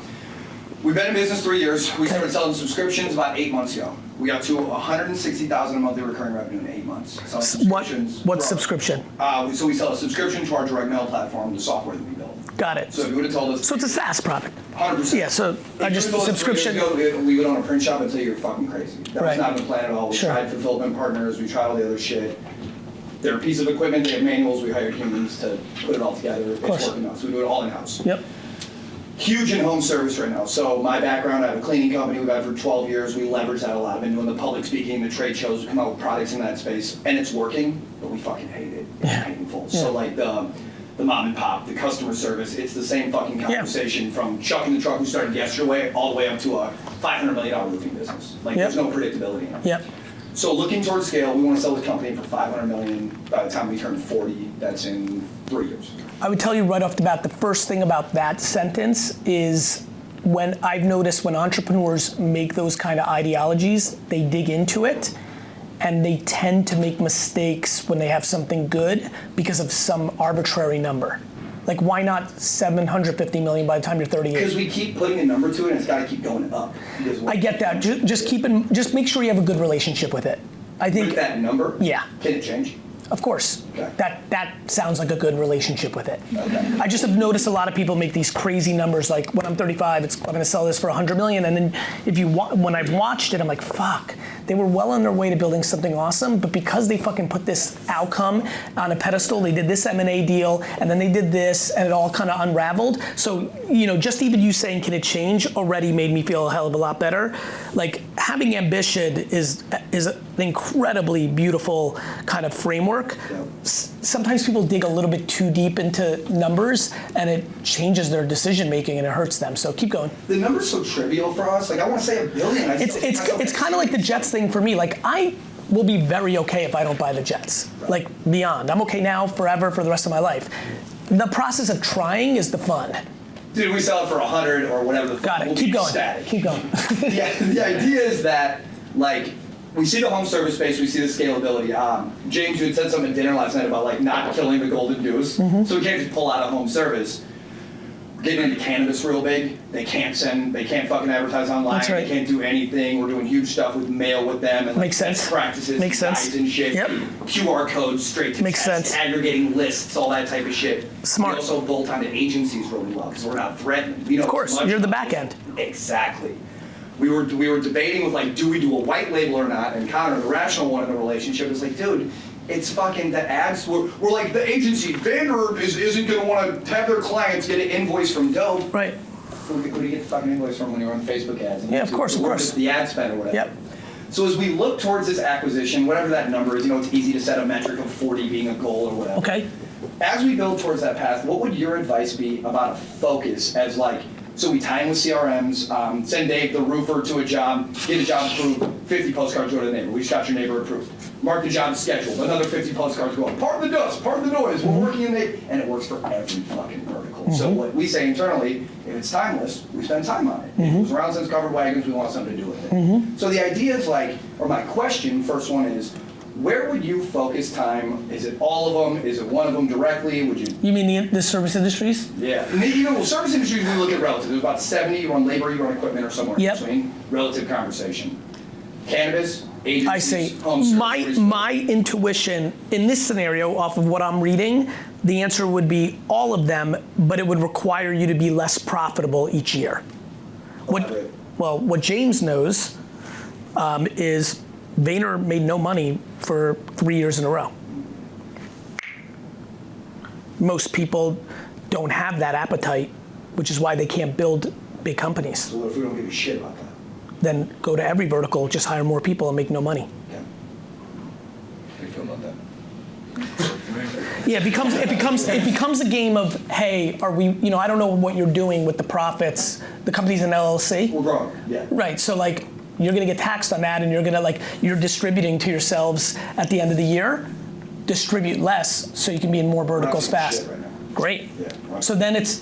we've been in business 3 years. We started selling subscriptions about 8 months ago. We got to 160,000 a monthly recurring revenue in 8 months. What subscription? So we sell a subscription to our direct mail platform, the software that we build. Got it. So if you would have told us, so it's a SaaS product. 100%. Yeah. So I just subscription. We would own a print shop and say you're fucking crazy. That was not in the plan at all. We tried fulfillment partners. We tried all the other shit. They're a piece of equipment. They have manuals. We hired humans to put it all together. It's working out. So we do it all in house. Yep. Huge in home service right now. So my background, I have a cleaning company we've had for 12 years. We leverage that a lot. I've been doing the public speaking, the trade shows, we come out with products in that space, and it's working, but we fucking hate it. It's painful. Yeah. So like the mom and pop, the customer service, it's the same fucking conversation from Chuck in the truck who started yesterday all the way up to a $500 million roofing business. Like there's no predictability in it. Yep. So looking towards scale, we want to sell the company for $500 million by the time we turn 40. That's in 3 years. I would tell you right off the bat, the first thing about that sentence is when I've noticed when entrepreneurs make those kind of ideologies, they dig into it and they tend to make mistakes when they have something good because of some arbitrary number. Like why not 750 million by the time you're 38? Because we keep putting a number to it and it's got to keep going up. I get that. Just make sure you have a good relationship with it. I think with that number? Yeah. Can it change? Of course. Okay. That sounds like a good relationship with it. Okay. I just have noticed a lot of people make these crazy numbers like when I'm 35, I'm going to sell this for 100 million, and then when I've watched it, I'm like, fuck. They were well on their way to building something awesome, but because they fucking put this outcome on a pedestal, they did this M&A deal, and then they did this, and it all kind of unraveled. So, just even you saying, can it change, already made me feel a hell of a lot better. Like, having ambition is an incredibly beautiful kind of framework. Yeah. Sometimes people dig a little bit too deep into numbers, and it changes their decision making, and it hurts them. So keep going. The number's so trivial for us. Like, I want to say $1 billion. It's kind of like the Jets thing for me. Like, I will be very okay if I don't buy the Jets. Right. Like, beyond. I'm okay now, forever, for the rest of my life. The process of trying is the fun. Dude, we sell it for 100 or whatever. Got it. We'll Keep going. Static. Keep going. The idea is that, like, we see the home service space, we see the scalability. James, you had said something at dinner last night about like not killing the golden goose. Mm-hmm. So we can't just pull out a home service. We're getting into cannabis real big. They can't fucking advertise online. That's right. They can't do anything. We're doing huge stuff with mail with them and Makes sense. practices, Makes sense. guides and shit. Yep. QR codes straight to Makes text, sense. aggregating lists, all that type of shit. Smart. We also bolt onto agencies really well because we're not threatening. Of course, you're the back end. Exactly. We were debating with like, do we do a white label or not? And Connor, the rational one in the relationship, is like, dude, it's fucking the ads. We're like the agency. Vayner isn't gonna want to have their clients get an invoice from Dope. Right. Who do you get the fucking invoice from when you're on Facebook ads? Yeah, of course. The ad spend or whatever. Yep. So as we look towards this acquisition, whatever that number is, it's easy to set a metric of 40 being a goal or whatever. Okay. As we build towards that path, what would your advice be about a focus as like, so we tie in with CRMs, send Dave, the roofer, to a job, get a job approved, 50 postcards go to the neighbor. We just got your neighbor approved. Mark the job scheduled, another 50 postcards go up. Pardon the dust, pardon the noise, we're working in the, and it works for every fucking vertical. So what we say internally, if it's timeless, we spend time on it. If it was around since covered wagons, we want something to do with it. So the idea is like, or my question, first one is, where would you focus time? Is it all of them? Is it one of them directly? Would you? You mean the service industries? Yeah. And service industries, we look at relative. There's about 70, you run labor, you run equipment, or somewhere in between. Relative conversation. Cannabis, agencies, I see. home service. My intuition in this scenario, off of what I'm reading, the answer would be all of them, but it would require you to be less profitable each year. What James knows is Vayner made no money for 3 years in a row. Most people don't have that appetite, which is why they can't build big companies. So what if we don't give a shit about that? Then go to every vertical, just hire more people and make no money. Yeah. How do you feel about that? Yeah, it becomes a game of, hey, are we, I don't know what you're doing with the profits. The company's an LLC. We're growing, yeah. Right, so like, you're gonna get taxed on that, and you're distributing to yourselves at the end of the year. Distribute less so you can be in more verticals fast. Right now. Great. Yeah, right. So then it's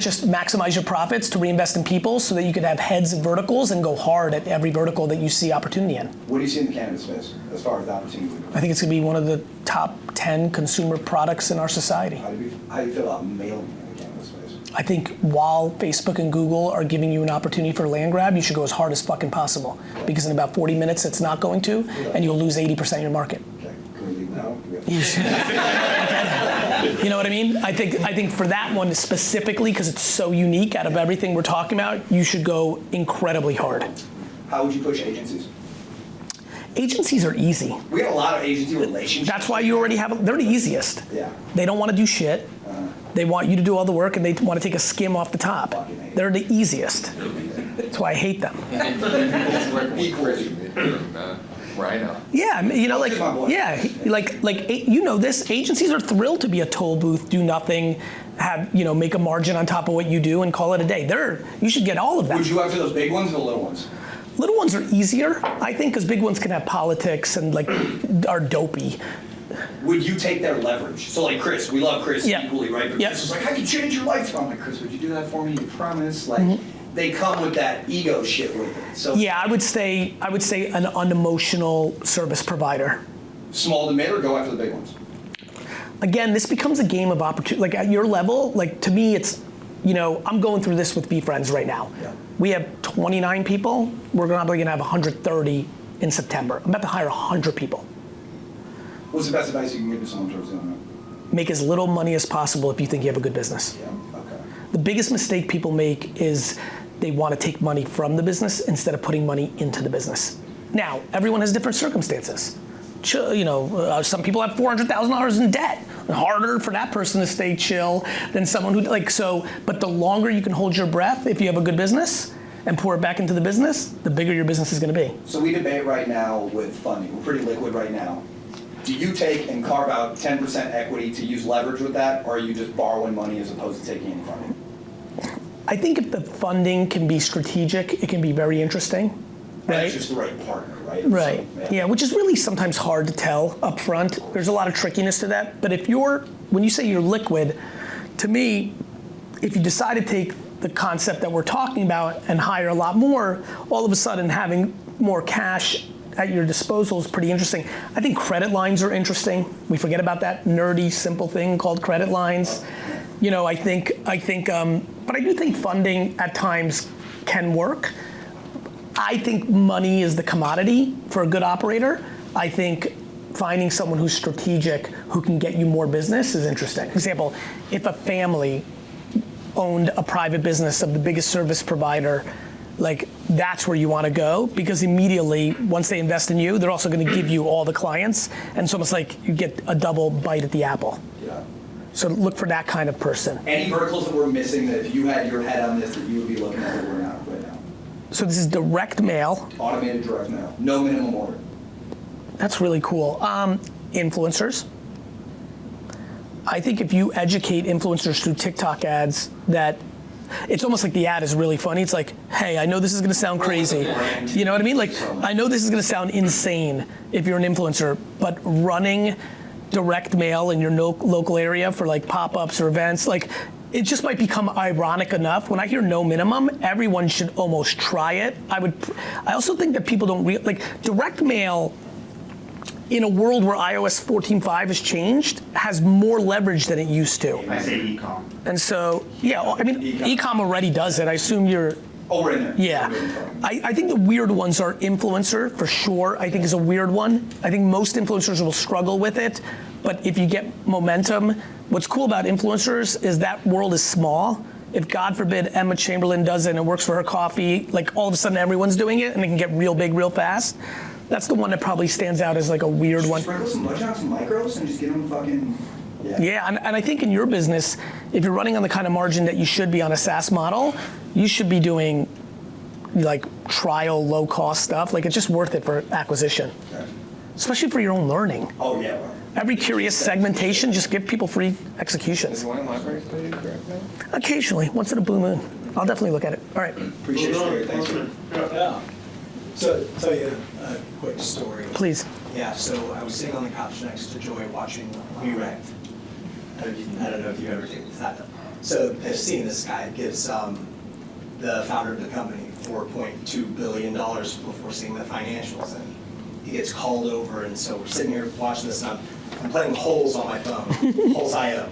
just maximize your profits to reinvest in people so that you could have heads of verticals and go hard at every vertical that you see opportunity in. What do you see in the cannabis space as far as the opportunity? I think it's gonna be one of the top 10 consumer products in our society. How do you feel about mailing in the cannabis space? I think while Facebook and Google are giving you an opportunity for a land grab, you should go as hard as fucking possible. Because in about 40 minutes it's not going to, and you'll lose 80% of your market. Okay, can we leave now? You should. You know what I mean? I think for that one specifically, because it's so unique out of everything we're talking about, you should go incredibly hard. How would you push agencies? Agencies are easy. We have a lot of agency relationships. That's why you already have, they're the easiest. Yeah. They don't want to do shit. They want you to do all the work, and they want to take a skim off the top. They're the easiest. That's why I hate them. Rhino. Yeah, this, agencies are thrilled to be a toll booth, do nothing, have, make a margin on top of what you do and call it a day. You should get all of them. Would you after those big ones or the little ones? Little ones are easier, I think, because big ones can have politics and are dopey. Would you take their leverage? So like Chris, we love Chris equally, right? But Chris was like, I can change your life. I'm like, Chris, would you do that for me? You promise? Like, they come with that ego shit with it. So yeah, I would say an unemotional service provider. Small to mid, or go after the big ones? Again, this becomes a game of opportunity. Like at your level, like to me, it's, I'm going through this with VeeFriends right now. Yeah. We have 29 people. We're probably gonna have 130 in September. I'm about to hire 100 people. What's the best advice you can give to someone towards doing that? Make as little money as possible if you think you have a good business. Yeah, okay. The biggest mistake people make is they want to take money from the business instead of putting money into the business. Now, everyone has different circumstances. Some people have $400,000 in debt. Harder for that person to stay chill than someone who, but the longer you can hold your breath if you have a good business and pour it back into the business, the bigger your business is gonna be. So we debate right now with funding. We're pretty liquid right now. Do you take and carve out 10% equity to use leverage with that, or are you just borrowing money as opposed to taking any funding? I think if the funding can be strategic, it can be very interesting, right? That's just the right partner, right? Right, So, yeah, which is really sometimes hard to tell up front. There's a lot of trickiness to that, but when you say you're liquid, to me, if you decide to take the concept that we're talking about and hire a lot more, all of a sudden having more cash at your disposal is pretty interesting. I think credit lines are interesting. We forget about that nerdy, simple thing called credit lines. But I do think funding at times can work. I think money is the commodity for a good operator. I think finding someone who's strategic, who can get you more business is interesting. For example, if a family owned a private business of the biggest service provider, that's where you want to go, because immediately, once they invest in you, they're also going to give you all the clients, and it's almost like you get a double bite at the apple. Yeah. So look for that kind of person. Any verticals that we're missing that if you had your head on this that you would be looking at that we're not right now? So this is direct mail. Automated direct mail. No minimum order. That's really cool. Influencers. I think if you educate influencers through TikTok ads, that it's almost like the ad is really funny. It's like, hey, I know this is gonna sound crazy. You know what I mean? I know this is gonna sound insane if you're an influencer, but running direct mail in your local area for pop-ups or events, it just might become ironic enough. When I hear no minimum, everyone should almost try it. I also think that people don't like direct mail. In a world where iOS 14.5 has changed, has more leverage than it used to. I say e-com. And so, yeah, I mean, e-com already does it. I assume you're. Oh, we're in there. Yeah. I think the weird ones are influencer, for sure, I think is a weird one. I think most influencers will struggle with it, but if you get momentum, what's cool about influencers is that world is small. If God forbid Emma Chamberlain does it and it works for her coffee, like all of a sudden everyone's doing it and it can get real big real fast. That's the one that probably stands out as like a weird one. Sprinkle some mud shots and micros and just give them fucking, Yeah, and I think in your business, if you're running on the kind of margin that you should be on a SaaS model, you should be doing like trial, low cost stuff. Like it's just worth it for acquisition. Okay. Especially for your own learning. Oh, yeah. Every curious segmentation, just give people free executions. Is wine library still you correct now? Occasionally, once in a blue moon. I'll definitely look at it. All right, Appreciate it. Thanks, man. Yeah. So, tell you a quick story. please. Yeah, so I was sitting on the couch next to Joy watching VaynerX. I don't know if you've ever taken that. So, seeing this guy gives the founder of the company $4.2 billion before seeing the financials. And he gets called over, and so we're sitting here watching this, and I'm playing Holes on my phone, Holes.io.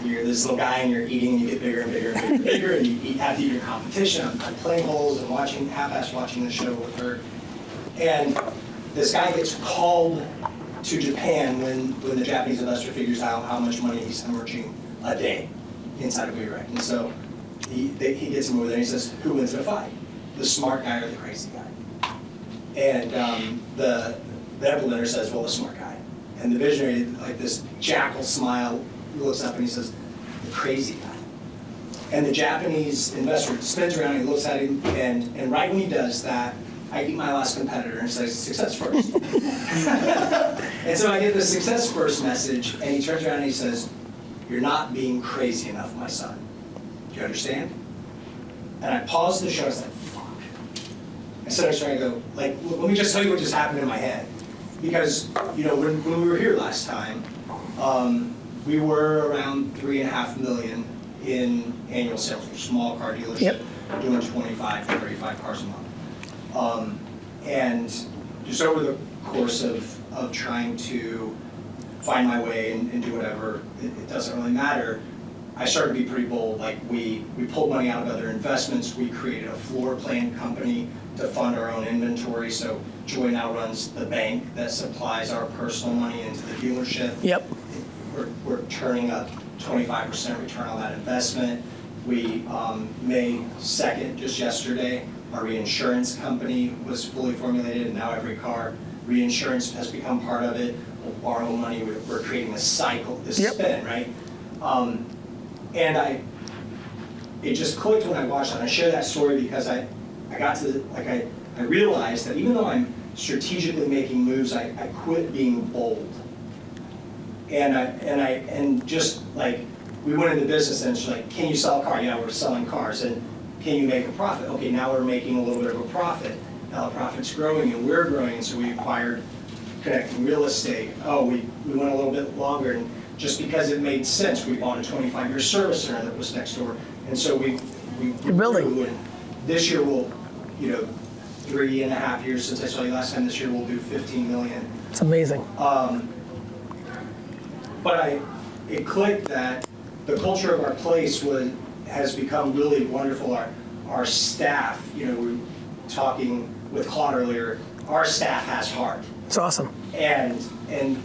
You're this little guy and you're eating and you get bigger and bigger and bigger and bigger and you have to eat your competition. I'm playing Holes and watching, half-assed watching the show with her. And this guy gets called to Japan when the Japanese investor figures out how much money he's hemorrhaging a day inside of VaynerX. And so he gets him over there and he says, who wins in a fight? The smart guy or the crazy guy? And the implementer says, well, the smart guy. And the visionary, like this jackal smile, looks up and he says, the crazy guy. And the Japanese investor spins around and he looks at him, and right when he does that, I eat my last competitor and says, success first. And so I get the success first message, and he turns around and he says, you're not being crazy enough, my son. Do you understand? And I paused the show, I was like, fuck. I started trying to go, like, let me just tell you what just happened in my head. Because, you know, when we were here last time, we were around 3.5 million in annual sales for small car dealership, doing 25 to 35 cars a month. And just over the course of trying to find my way and do whatever, it doesn't really matter, I started to be pretty bold. Like we pulled money out of other investments, we created a floor plan company to fund our own inventory. So Joy now runs the bank that supplies our personal money into the dealership. Yep. We're turning up 25% return on that investment. We, May 2nd, just yesterday, our reinsurance company was fully formulated, and now every car reinsurance has become part of it. We'll borrow money, we're creating a cycle, this spin, right? And it just clicked when I watched it. I share that story because I got to, I realized that even though I'm strategically making moves, I quit being bold. And just like, we went into business and it's like, can you sell a car? Yeah, we're selling cars. And can you make a profit? Okay, now we're making a little bit of a profit. Now the profit's growing and we're growing, and so we acquired Connecting Real Estate. Oh, we went a little bit longer, and just because it made sense, we bought a 25-year service center that was next door. And so we building. grew, and this year we'll, 3.5 years since I saw you last time, this year we'll do 15 million. It's amazing. But it clicked that the culture of our place has become really wonderful. Our staff, we were talking with Claude earlier, our staff has heart. It's awesome. And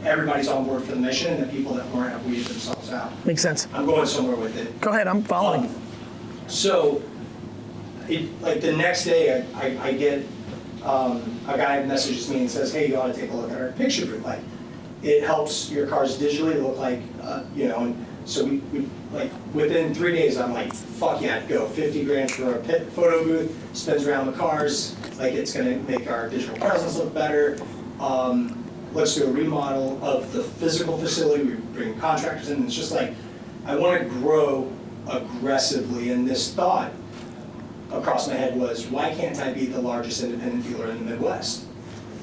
everybody's on board for the mission, and the people that weren't have weeded themselves out. Makes sense. I'm going somewhere with it. Go ahead, I'm following. So, like the next day, I get a guy messages me and says, hey, you ought to take a look at our picture booth. Like, it helps your cars digitally look like, and so we like within 3 days, I'm like, fuck yeah, go. 50 grand for a photo booth, spins around the cars, like it's gonna make our digital presence look better. Let's do a remodel of the physical facility. We bring contractors in. It's just like, I wanna grow aggressively, and this thought across my head was, why can't I be the largest independent dealer in the Midwest?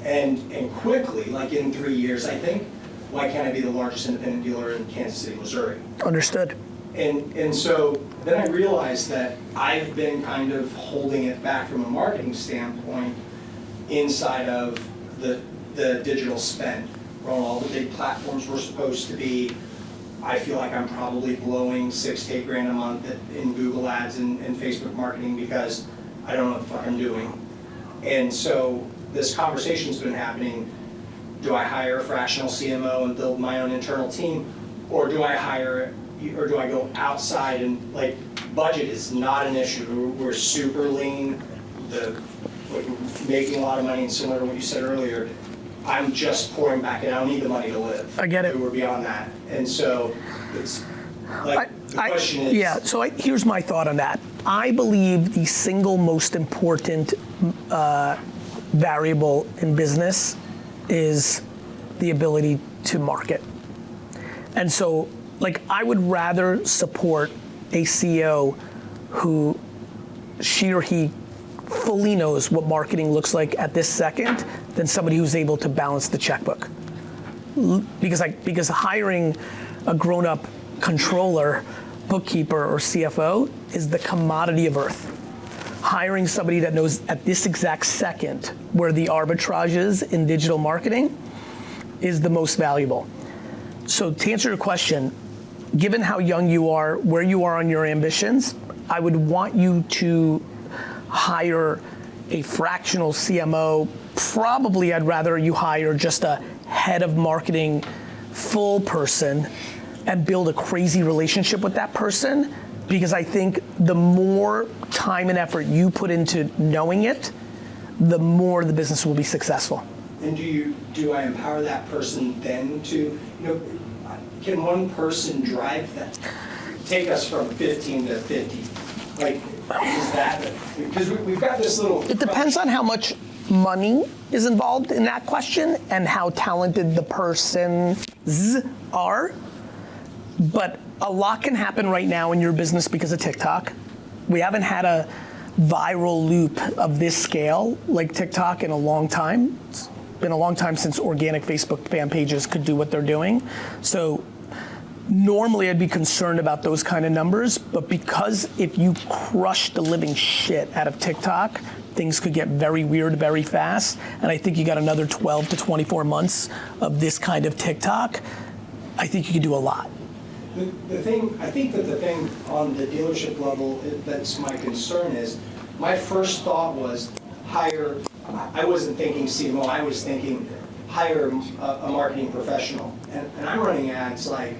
And quickly, like in 3 years, I think, why can't I be the largest independent dealer in Kansas City, Missouri? Understood. And so then I realized that I've been kind of holding it back from a marketing standpoint inside of the digital spend. We're on all the big platforms we're supposed to be. I feel like I'm probably blowing $6 to $8 grand a month in Google ads and Facebook marketing because I don't know what the fuck I'm doing. And so this conversation's been happening. Do I hire a fractional CMO and build my own internal team? Or do I go outside and, like, budget is not an issue. We're super lean, we're making a lot of money, and similar to what you said earlier, I'm just pouring back in. I don't need the money to live. I get it. We're beyond that. And so it's like, the question is. Yeah, so here's my thought on that. I believe the single most important variable in business is the ability to market. And so, like, I would rather support a CEO who she or he fully knows what marketing looks like at this second than somebody who's able to balance the checkbook. Because hiring a grown-up controller, bookkeeper, or CFO is the commodity of earth. Hiring somebody that knows at this exact second where the arbitrage is in digital marketing is the most valuable. So to answer your question, given how young you are, where you are on your ambitions, I would want you to hire a fractional CMO. Probably I'd rather you hire just a head of marketing full person and build a crazy relationship with that person, because I think the more time and effort you put into knowing it, the more the business will be successful. And do I empower that person then to, can one person drive that? Take us from 15 to 50. Like, is that, because we've got this little. It depends on how much money is involved in that question and how talented the persons are. But a lot can happen right now in your business because of TikTok. We haven't had a viral loop of this scale like TikTok in a long time. It's been a long time since organic Facebook fan pages could do what they're doing. So normally I'd be concerned about those kind of numbers, but because if you crush the living shit out of TikTok, things could get very weird very fast. And I think you got another 12 to 24 months of this kind of TikTok. I think you could do a lot. I think that the thing on the dealership level that's my concern is, my first thought was hire, I wasn't thinking CMO, I was thinking hire a marketing professional. And I'm running ads like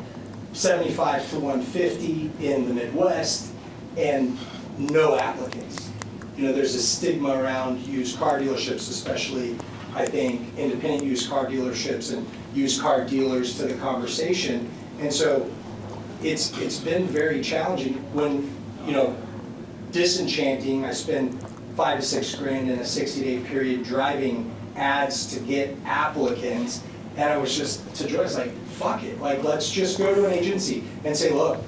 75 to 150 in the Midwest and no applicants. There's a stigma around used car dealerships, especially, I think, independent used car dealerships and used car dealers to the conversation. And so it's been very challenging when, disenchanting. I spend 5 to 6 grand in a 60-day period driving ads to get applicants. And I was just, to Joyce, like, fuck it. Like, let's just go to an agency and say, look,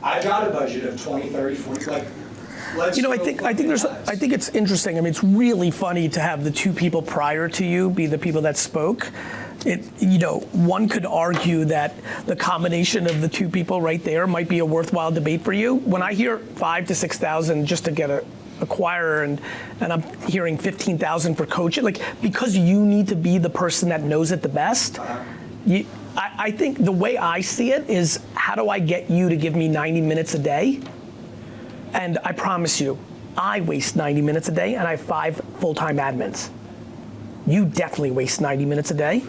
I've got a budget of 20, 30, 40, like, let's I think it's interesting. I mean, it's really funny to have the two people prior to you be the people that spoke. One could argue that the combination of the two people right there might be a worthwhile debate for you. When I hear 5,000 to 6,000 just to get a acquirer and I'm hearing 15,000 for coaching, like, because you need to be the person that knows it the best. I think the way I see it is, how do I get you to give me 90 minutes a day? And I promise you, I waste 90 minutes a day and I have 5 full-time admins. You definitely waste 90 minutes a day.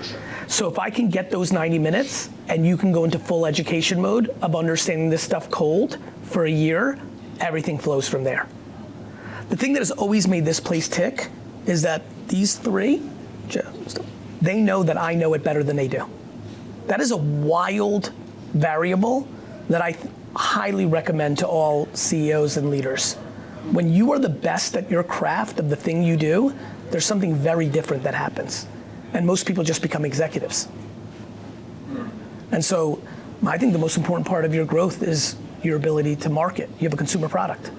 So if I can get those 90 minutes and you can go into full education mode of understanding this stuff cold for a year, everything flows from there. The thing that has always made this place tick is that these three, they know that I know it better than they do. That is a wild variable that I highly recommend to all CEOs and leaders. When you are the best at your craft of the thing you do, there's something very different that happens. And most people just become executives. And so I think the most important part of your growth is your ability to market. You have a consumer product.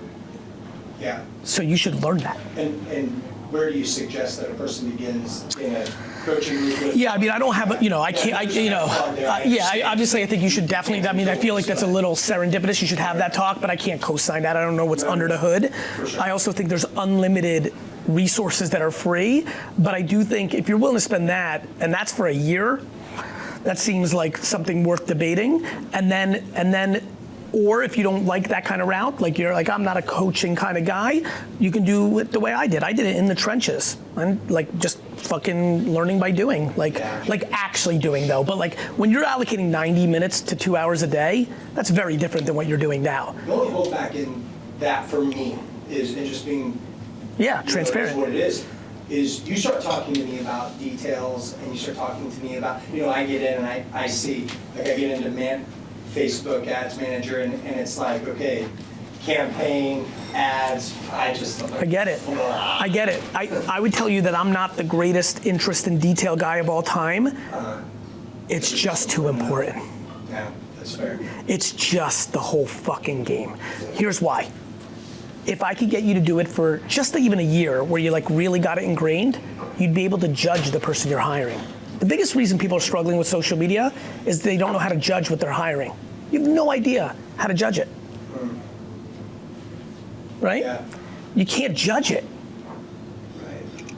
Yeah. So you should learn that. And where do you suggest that a person begins in a coaching group with? Yeah, I mean, I don't have, I can't, obviously I think you should definitely, I mean, I feel like that's a little serendipitous. You should have that talk, but I can't co-sign that. I don't know what's under the hood. I also think there's unlimited resources that are free, but I do think if you're willing to spend that, and that's for a year, that seems like something worth debating. And then, or if you don't like that kind of route, like you're like, I'm not a coaching kind of guy, you can do it the way I did. I did it in the trenches. I'm like just fucking learning by doing, like actually doing though. But like when you're allocating 90 minutes to 2 hours a day, that's very different than what you're doing now. The only holdback in that for me is just being transparent. What it is you start talking to me about details and you start talking to me about, I get in and I see, like I get into Facebook ads manager and it's like, okay, campaign, ads, I get it. I get it. I would tell you that I'm not the greatest interest in detail guy of all time. It's just too important. Yeah, that's fair. It's just the whole fucking game. Here's why. If I could get you to do it for just even a year where you like really got it ingrained, you'd be able to judge the person you're hiring. The biggest reason people are struggling with social media is they don't know how to judge what they're hiring. You have no idea how to judge it. Right? Yeah. You can't judge it. Right.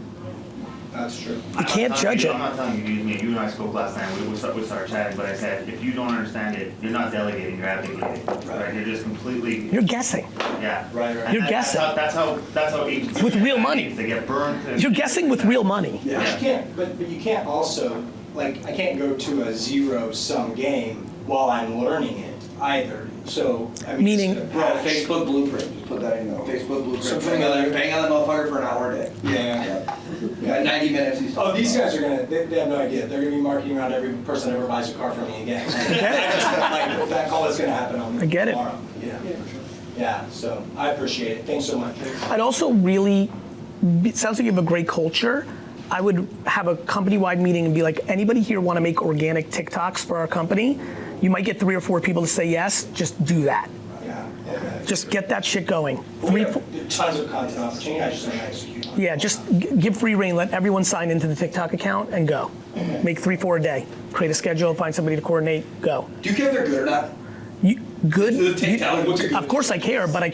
That's true. You can't judge it. I'm not telling you, you and I spoke last night, we started chatting, but I said, if you don't understand it, you're not delegating, you're abdicating. Right? You're just completely... You're guessing. Yeah. Right. You're guessing. That's how agencies with real money. They get burned. You're guessing with real money. Yeah. But you can't, but you can't also, like, I can't go to a zero-sum game while I'm learning it either. So, I mean... Meaning... Facebook blueprint, just put that in there. Facebook blueprint. So bang on that motherfucker for an hour a day. Yeah, 90 minutes. Oh, these guys are gonna, they have no idea. They're gonna be marketing around every person that ever buys a car from me again. That call is gonna happen on I get tomorrow. Yeah, so I appreciate it. Thanks so much. I'd also really, it sounds like you have a great culture. I would have a company-wide meeting and be like, anybody here want to make organic TikToks for our company? You might get 3 or 4 people to say yes, just do that. Yeah, okay. Just get that shit going. Tons of content opportunity, I just don't execute on it. Yeah, just give free reign, let everyone sign into the TikTok account and go. Okay. Make 3, 4 a day. Create a schedule, find somebody to coordinate, go. Do you care if they're good or not? Of course I care, but I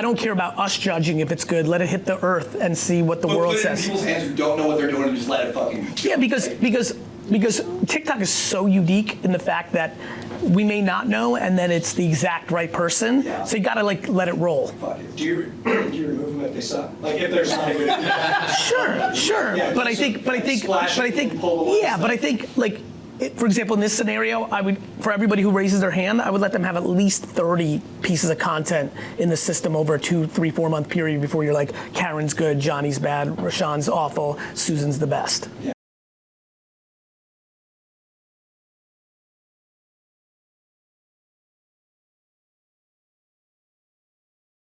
don't care about us judging if it's good. Let it hit the earth and see what the world says. Put it in people's hands who don't know what they're doing and just let it fucking... Yeah, because TikTok is so unique in the fact that we may not know and then it's the exact right person. Yeah. So you gotta like let it roll. Fuck it. Do you remove them if they suck? Like if there's not a good... Sure. Yeah, but I think like, for example, in this scenario, I would, for everybody who raises their hand, I would let them have at least 30 pieces of content in the system over a 2, 3, 4 month period before you're like, Karen's good, Johnny's bad, Rashawn's awful, Susan's the best.